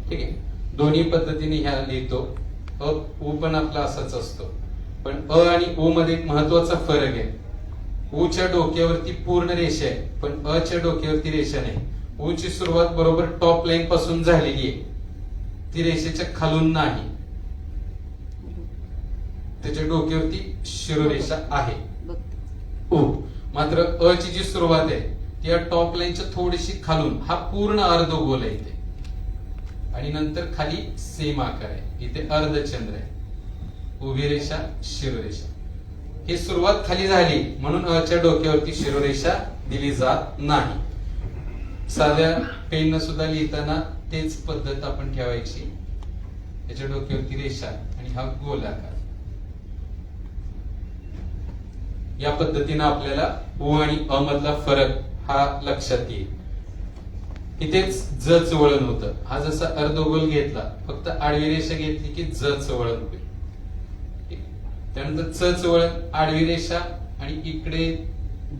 ठीक आहे, दोन्ही पद्धतीने ह्या लिहितो. अ उ पण आपला असाच असतो, पण अ आणि उ मध्ये एक महत्वाचा फरक आहे. उ च्या डोक्यावरती पूर्ण रेषा आहे, पण अ च्या डोक्यावरती रेषा नाही. उ ची सुरुवात बरोबर टॉप लाईन पासून झालेली आहे, ती रेषेच्या खालून नाही. त्याच्या डोक्यावरती शिरोरेषा आहे. उ मात्र अ ची जी सुरुवात आहे ती या टॉप लाईनच्या थोडीशी खालून, हा पूर्ण अर्धगोल आहे इथे, आणि नंतर खाली सेम आकार आहे. इथे अर्धचंद्र आहे, उभी रेषा, शिरोरेषा. ही सुरुवात खाली झाली म्हणून अ च्या डोक्यावरती शिरोरेषा दिली जात नाही. साध्या पेन सुद्धा लिहिताना तेच पद्धत आपण ठेवायची. त्याच्या डोक्यावरती रेषा आणि हा गोल आकार. या पद्धतीने आपल्याला उ आणि अ मधला फरक हा लक्षात येईल. इथेच ज च वळण होतं. हा जसा अर्धगोल घेतला, फक्त आडवी रेषा घेतली की ज च वळण होईल. त्यानंतर च च वळण, आडवी रेषा आणि इकडे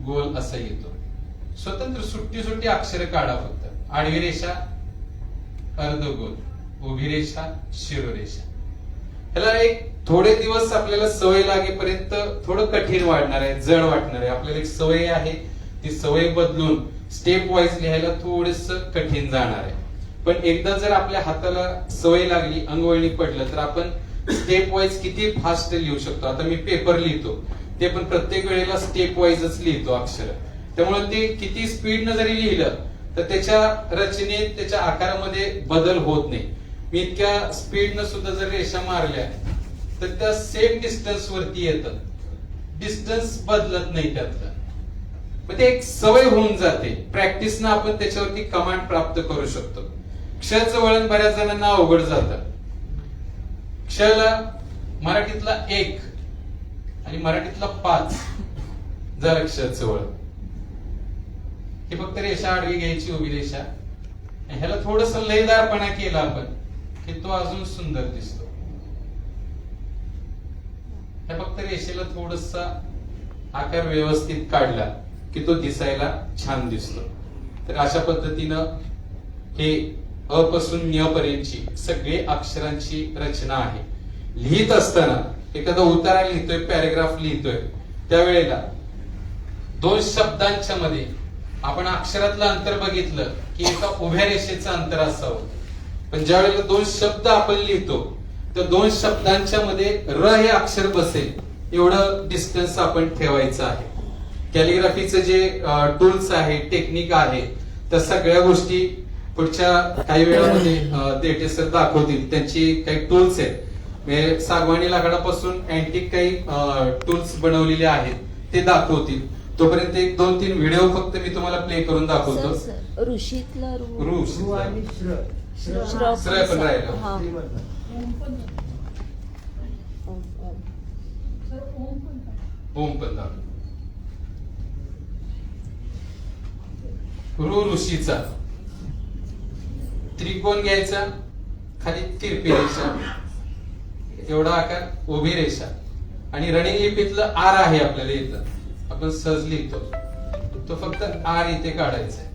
गोल असा येतो. स्वतंत्र सुट्टी सुट्टी अक्षर काढा. फक्त आडवी रेषा, अर्धगोल, उभी रेषा, शिरोरेषा. ह्याला एक थोडे दिवस आपल्याला सवय लागेपर्यंत थोडं कठीण वाटणार आहे, जड वाटणार आहे. आपल्याला एक सवय आहे, ती सवय बदलून स्टेप वाईज लिहायला थोडस कठीण जाणार आहे. पण एकदा जर आपल्या हाताला सवय लागली, अंगवळणी पडलं, तर आपण स्टेप वाईज किती फास्ट लिहू शकतो. आता मी पेपर लिहितो, ते पण प्रत्येक वेळेला स्टेप वाईजच लिहितो अक्षर. त्यामुळे ते किती स्पीडनं जरी लिहिलं तर त्याच्या रचनेत, त्याच्या आकारामध्ये बदल होत नाही. मी इतक्या स्पीडनं सुद्धा जर रेषा मारल्या तर त्या सेम डिस्टन्स वरती येतात, डिस्टन्स बदलत नाही त्यातलं. मग ते एक सवय होऊन जाते. प्रॅक्टिसनं आपण त्याच्यावरती कमांड प्राप्त करू शकतो. क्षचं वळण बऱ्याच जणांना अवघड जातं. क्षला मराठीतला 1 आणि मराठीतला 5 जरा क्षचं वळण. ही फक्त रेषा आडवी घ्यायची, उभी रेषा. ह्याला थोडस लयदारपणा केला आपण की तो अजून सुंदर दिसतो. ह्या फक्त रेषेला थोडसा आकार व्यवस्थित काढला की तो दिसायला छान दिसतो. तर अशा पद्धतीनं हे अ पासून न्य पर्यंतची सगळे अक्षरांची रचना आहे. लिहित असताना एखादा उतारा लिहितोय, पॅराग्राफ लिहितोय, त्यावेळेला 2 शब्दांच्या मध्ये आपण अक्षरातलं अंतर बघितलं की एका उभ्या रेषेचं अंतर असावं. पण ज्या वेळेला 2 शब्द आपण लिहितो तर 2 शब्दांच्या मध्ये र हे अक्षर बसेल एवढं डिस्टन्स आपण ठेवायचं आहे. कॅलिग्राफीचं जे टूल्स आहे, टेक्निक आहे, त्या सगळ्या गोष्टी पुढच्या काही वेळामध्ये देठे सर दाखवतील. त्यांची काही टूल्स आहेत, सागवानी लाकडापासून अँटिक काही टूल्स बनवलेले आहेत, ते दाखवतील. तोपर्यंत 1-2-3 व्हिडिओ फक्त मी तुम्हाला प्ले करून दाखवतो. ऋषीतला रू आणि श्र श्र पण राहिलं. हा. ओम पण दाखव. ऋषीचा त्रिकोण घ्यायचा, खाली तिरपी रेषा, एवढा आकार, उभी रेषा, आणि रनिंग लिपीतलं आर आहे आपल्याला इथं, आपण सहज लिहितो तो फक्त आर इथे काढायचा आहे.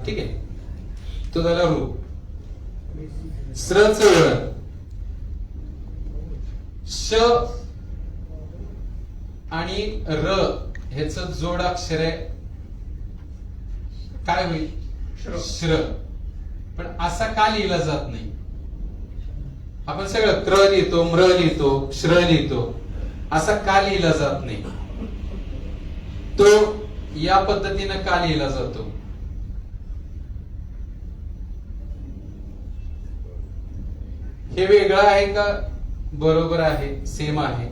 ठीक आहे, तो झाला रू. स्रच वळण, श आणि र ह्याच जोड अक्षर आहे, काय होईल? श्र. पण असा का लिहिला जात नाही? आपण सगळं क्र लिहितो, म्र लिहितो, श्र लिहितो, असा का लिहिला जात नाही? तो या पद्धतीनं का लिहिला जातो? हे वेगळं आहे का बरोबर आहे, सेम आहे?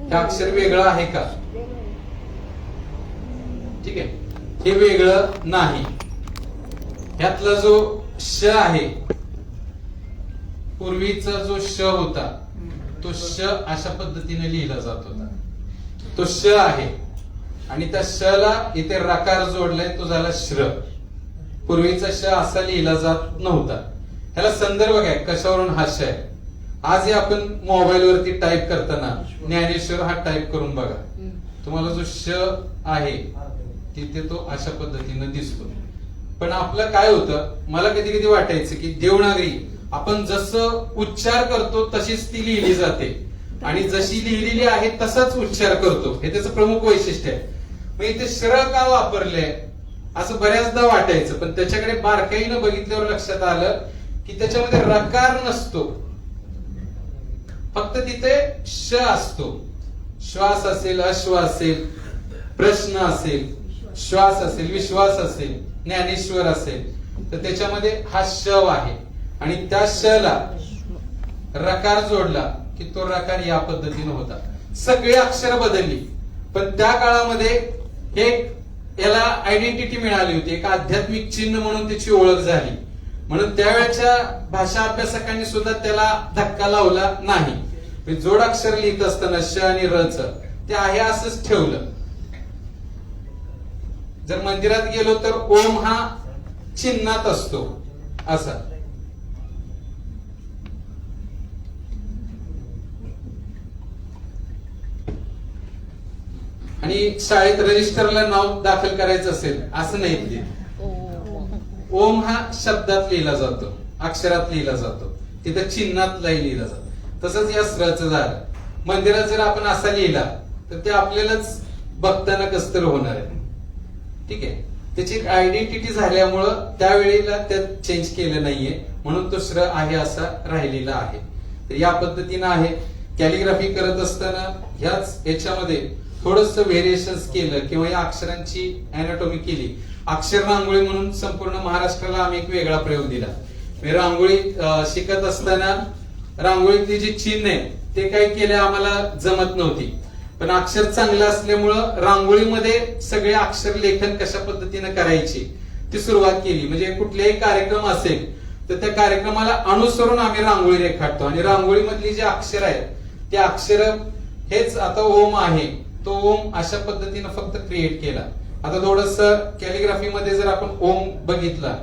हे अक्षर वेगळं आहे का? ठीक आहे, हे वेगळं नाही. ह्यातला जो श आहे, पूर्वीचा जो श होता तो श अशा पद्धतीने लिहिला जात होता, तो श आहे. आणि त्या श ला इथे रकार जोडलाय, तो झाला श्र. पूर्वीचा श असा लिहिला जात नव्हता. ह्याला संदर्भ काय, कशावरून हा श आहे? आज हे आपण मोबाईल वरती टाईप करताना ज्ञानेश्वर हा टाईप करून बघा, तुम्हाला जो श आहे तिथे तो अशा पद्धतीनं दिसतो. पण आपलं काय होतं, मला कधी कधी वाटायचं की देवनागरी आपण जसं उच्चार करतो तशीच ती लिहिली जाते, आणि जशी लिहिलेली आहे तसाच उच्चार करतो, हे त्याचं प्रमुख वैशिष्ट्य आहे. मग इथे श्र का वापरले असं बऱ्याचदा वाटायचं, पण त्याच्याकडे बारकाईनं बघितल्यावर लक्षात आलं की त्याच्यामध्ये रकार नसतो, फक्त तिथे श असतो. श्वास असेल, अश्व असेल, प्रश्न असेल, श्वास असेल, विश्वास असेल, ज्ञानेश्वर असेल, तर त्याच्यामध्ये हा श आहे. आणि त्या श ला रकार जोडला की तो रकार या पद्धतीने होता. सगळी अक्षर बदलली, पण त्या काळामध्ये एक याला आयडेंटिटी मिळाली होती, एक आध्यात्मिक चिन्ह म्हणून त्याची ओळख झाली. म्हणून त्यावेळेच्या भाषा अभ्यासकांनी सुद्धा त्याला धक्का लावला नाही. जोडाक्षर लिहित असताना श आणि र च ते आहे असंच ठेवलं. जर मंदिरात गेलो तर ओम हा चिन्हात असतो असा. आणि शाळेत रजिस्टरला नाव दाखल करायचं असेल असं नाही ते. ओम हा शब्दात लिहिला जातो, अक्षरात लिहिला जातो, तिथं चिन्हात लिहिला जातो. तसंच या स्रचं झालं. मंदिरात जर आपण असा लिहिला तर ते आपल्यालाच बघताना कसं तर होणार आहे. ठीक आहे, त्याची एक आयडेंटिटी झाल्यामुळं त्यावेळेला त्यात चेंज केलं नाहीये, म्हणून तो श्र आहे असा राहिलेला आहे. तर या पद्धतीनं आहे. कॅलिग्राफी करत असताना ह्याच याच्यामध्ये थोडस व्हेरिएशन्स केलं किंवा या अक्षरांची अॅनाटॉमी केली. अक्षर रांगोळी म्हणून संपूर्ण महाराष्ट्राला आम्ही एक वेगळा प्रयोग दिला. रांगोळी शिकत असताना रांगोळीतली जी चिन्ह आहे ते काय केले आम्हाला जमत नव्हती, पण अक्षर चांगलं असल्यामुळं रांगोळीमध्ये सगळे अक्षर लेखन कशा पद्धतीने करायची ती सुरुवात केली. म्हणजे कुठलाही कार्यक्रम असेल तर त्या कार्यक्रमाला अनुसरून आम्ही रांगोळी रेखाटतो, आणि रांगोळीमधली जी अक्षर आहेत ते अक्षर हेच आता ओम आहे, तो ओम अशा पद्धतीने फक्त क्रिएट केला. आता थोडस कॅलिग्राफी मध्ये जर आपण ओम बघितला,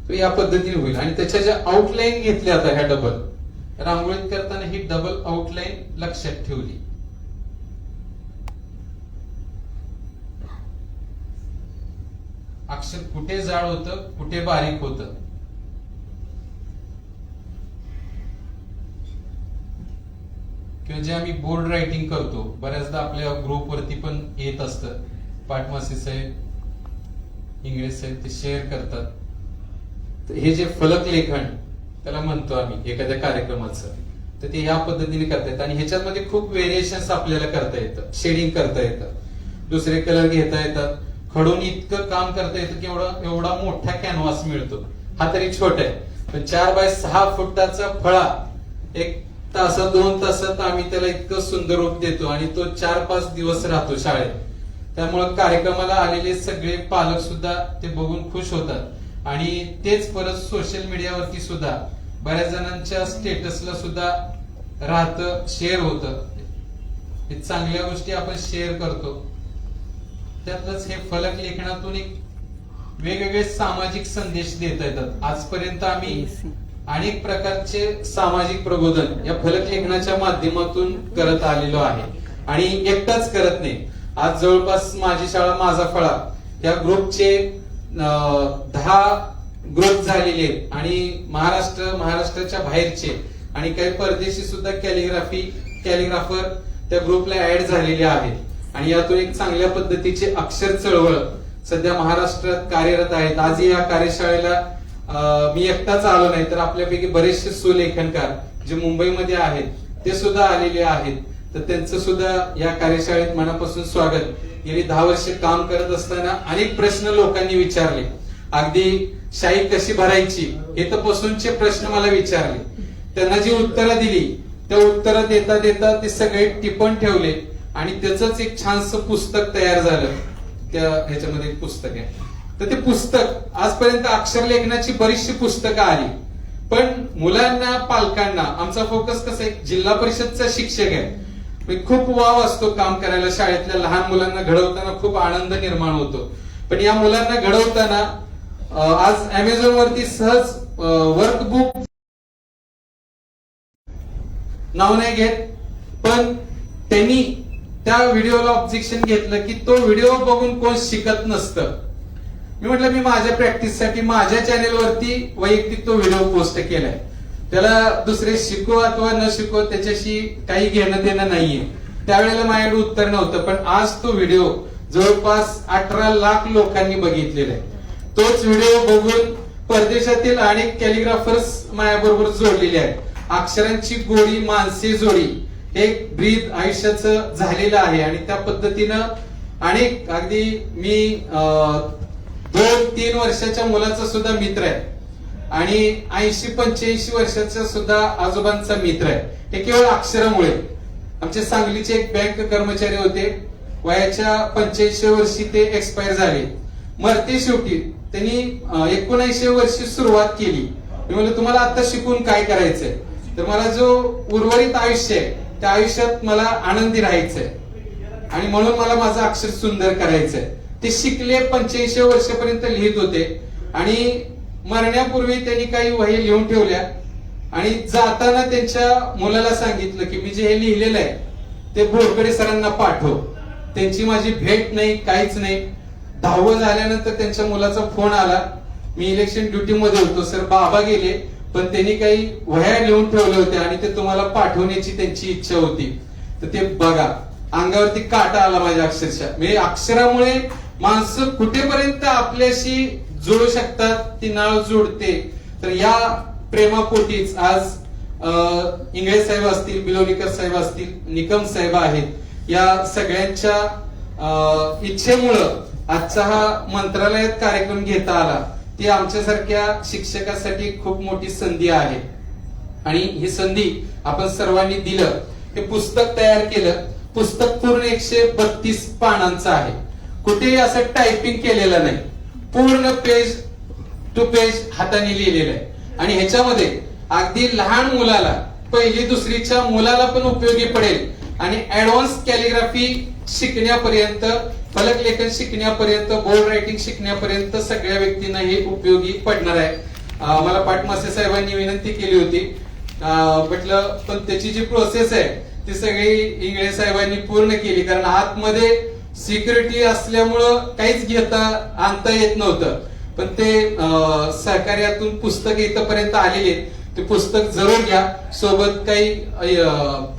तो या पद्धतीने होईल. आणि त्याच्या ज्या आउटलाईन घेतल्या आता ह्या डबल रांगोळीत करताना ही डबल आउटलाईन लक्षात ठेवली. अक्षर कुठे जाड होतं, कुठे बारीक होतं, किंवा जे आम्ही बोर्ड रायटिंग करतो बऱ्याचदा आपल्या ग्रुपवरती पण येत असतं, पाटमासी साहेब, इंग्लिश साहेब ते शेअर करतात. तर हे जे फलक लेखन त्याला म्हणतो आम्ही एखाद्या कार्यक्रमाचं, तर ते ह्या पद्धतीने करता येतं. आणि ह्याच्यामध्ये खूप व्हेरिएशन्स आपल्याला करता येतं, शेडिंग करता येतं, दुसरे कलर घेता येतात. खडून इतकं काम करता येतं की एवढा मोठा कॅनव्हास मिळतो. हा तरी छोटा आहे, पण 4 बाय 6 फुटाचा फळा 1 तासात 2 तासात आम्ही त्याला इतकं सुंदर रूप देतो आणि तो 4-5 दिवस राहतो शाळेत. त्यामुळे कार्यक्रमाला आलेले सगळे पालक सुद्धा ते बघून खुश होतात आणि तेच परत सोशल मीडियावरती सुद्धा बऱ्याच जणांच्या स्टेटसला सुद्धा राहतं, शेअर होतं. चांगल्या गोष्टी आपण शेअर करतो. त्यातलंच हे फलक लेखनातून एक वेगवेगळे सामाजिक संदेश देता येतात. आजपर्यंत आम्ही अनेक प्रकारचे सामाजिक प्रबोधन या फलक लेखनाच्या माध्यमातून करत आलेलो आहे आणि एकटाच करत नाही. आज जवळपास माझी शाळा माझा फळा या ग्रुपचे 10 ग्रुप झालेले आहेत आणि महाराष्ट्राच्या बाहेरचे आणि काही परदेशी सुद्धा कॅलिग्राफर त्या ग्रुपला ऍड झालेले आहेत आणि यातून एक चांगल्या पद्धतीचे अक्षर चळवळ सध्या महाराष्ट्रात कार्यरत आहेत. आजही या कार्यशाळेला मी एकटाच आलो नाही तर आपल्यापैकी बरेचसे सुलेखनकार जे मुंबईमध्ये आहेत ते सुद्धा आलेले आहेत. तर त्यांचं सुद्धा या कार्यशाळेत मनापासून स्वागत. गेली 10 वर्ष काम करत असताना अनेक प्रश्न लोकांनी विचारले. अगदी शाई कशी भरायची हे तर पासूनचे प्रश्न मला विचारले. त्यांना जी उत्तरं दिली त्या उत्तरं देता देता ते सगळे टिपून ठेवले आणि त्याच एक छानसं पुस्तक तयार झालं. त्या ह्याच्यामध्ये एक पुस्तक आहे. तर ते पुस्तक आजपर्यंत अक्षर लेखनाची बरीचशी पुस्तकं आली, पण मुलांना पालकांना आमचा फोकस कसा आहे, जिल्हा परिषदचा शिक्षक आहे, खूप वाव असतो काम करायला. शाळेतल्या लहान मुलांना घडवताना खूप आनंद निर्माण होतो. पण या मुलांना घडवताना आज अमेझॉन वरती सहज वर्कबुक नाव नाही घेत, पण त्यांनी त्या व्हिडिओला ऑब्जेक्शन घेतलं की तो व्हिडिओ बघून कोण शिकत नसतं. मी म्हटलं मी माझ्या प्रॅक्टिससाठी माझ्या चॅनेलवरती वैयक्तिक तो व्हिडिओ पोस्ट केलाय. त्याला दुसरे शिको अथवा न शिको त्याच्याशी काही घेणं देणं नाहीये. त्यावेळेला माझ्याकडे उत्तर नव्हतं, पण आज तो व्हिडिओ जवळपास 18 लाख लोकांनी बघितलेला आहे. तोच व्हिडिओ बघून परदेशातील अनेक कॅलिग्राफर्स माझ्याबरोबर जोडलेले आहेत. अक्षरांची गोडी मानसी जोडी हे ब्रीद आयुष्याचं झालेलं आहे आणि त्या पद्धतीनं अनेक अगदी मी 2-3 वर्षाच्या मुलाचा सुद्धा मित्र आहे आणि 80-85 वर्षाचा सुद्धा आजोबांचा मित्र आहे. हे केवळ अक्षरामुळे. आमचे सांगलीचे एक बँक कर्मचारी होते, वयाच्या 85 वर्षी ते एक्सपायर झाले. मरते शेवटी त्यांनी 79 वर्षी सुरुवात केली. मी म्हणलं तुम्हाला आता शिकून काय करायचंय, तर मला जो उर्वरित आयुष्य आहे त्या आयुष्यात मला आनंदी राहायचंय आणि म्हणून मला माझं अक्षर सुंदर करायचंय. ते शिकले, 85 वर्षापर्यंत लिहित होते आणि मरण्यापूर्वी त्यांनी काही वही लिहून ठेवल्या आणि जाताना त्यांच्या मुलाला सांगितलं की मी जे हे लिहिलेलं आहे ते बोरकडे सरांना पाठव. त्यांची माझी भेट नाही, काहीच नाही. 10व झाल्यानंतर त्यांच्या मुलाचा फोन आला, मी इलेक्शन ड्युटी मध्ये होतो सर, बाबा गेले पण त्यांनी काही वह्या लिहून ठेवल्या होत्या आणि ते तुम्हाला पाठवण्याची त्यांची इच्छा होती. तर ते बघा, अंगावरती काटा आला माझ्या अक्षरशः. म्हणजे अक्षरामुळे माणसं कुठेपर्यंत आपल्याशी जोडू शकतात, ती नाळ जोडते. तर या प्रेमापोटीच आज इंगळे साहेब असतील, बिलोलीकर साहेब असतील, निकम साहेब आहेत, या सगळ्यांच्या इच्छेमुळं आजचा हा मंत्रालयात कार्यक्रम घेता आला. ती आमच्यासारख्या शिक्षकासाठी खूप मोठी संधी आहे आणि ही संधी आपण सर्वांनी दिलं. हे पुस्तक तयार केलं. पुस्तक पूर्ण 132 पानांचं आहे. कुठेही असं टायपिंग केलेलं नाही, पूर्ण पेज टू पेज हाताने लिहिलेलं आहे आणि ह्याच्यामध्ये अगदी लहान मुलाला, 1ली-2रीच्या मुलाला पण उपयोगी पडेल आणि ऍडव्हान्स कॅलिग्राफी शिकण्यापर्यंत, फलक लेखन शिकण्यापर्यंत, बोर्ड रायटिंग शिकण्यापर्यंत सगळ्या व्यक्तींना हे उपयोगी पडणार आहे. मला पाटमासे साहेबांनी विनंती केली होती, म्हटलं पण त्याची जी प्रोसेस आहे ती सगळी इंगळे साहेबांनी पूर्ण केली, कारण आतमध्ये सिक्युरिटी असल्यामुळं काहीच घेता आणता येत नव्हतं. पण ते सहकार्यातून पुस्तक इथपर्यंत आलेले, ते पुस्तक जरूर घ्या. सोबत काही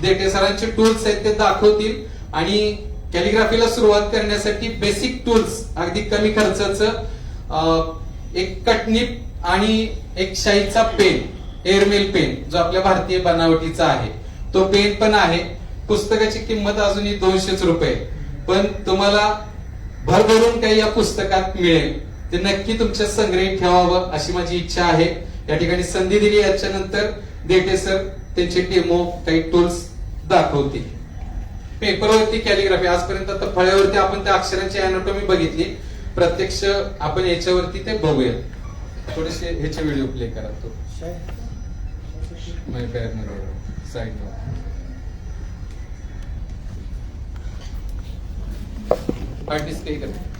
देठे सरांचे टूल्स आहेत ते दाखवतील आणि कॅलिग्राफीला सुरुवात करण्यासाठी बेसिक टूल्स, अगदी कमी खर्चाचं एक कटनीप आणि एक शाईचा पेन, एअरमेल पेन जो आपल्या भारतीय बनावटीचा आहे तो पेन पण आहे. पुस्तकाची किंमत अजूनही 200 रुपये, पण तुम्हाला भरभरून काही या पुस्तकात मिळेल ते नक्की तुमच्या संग्रही ठेवावं अशी माझी इच्छा आहे. या ठिकाणी संधी दिली. याच्या नंतर देठे सर त्यांचे डेमो काही टूल्स दाखवतील. पेपरवरती कॅलिग्राफी आजपर्यंत आता फळ्यावरती आपण त्या अक्षरांची अॅनाटॉमी बघितली. प्रत्यक्ष आपण याच्यावरती ते बघूया. थोडेसे ह्याचे व्हिडिओ प्ले करा. तो साईड आर्टिस्ट काही करा.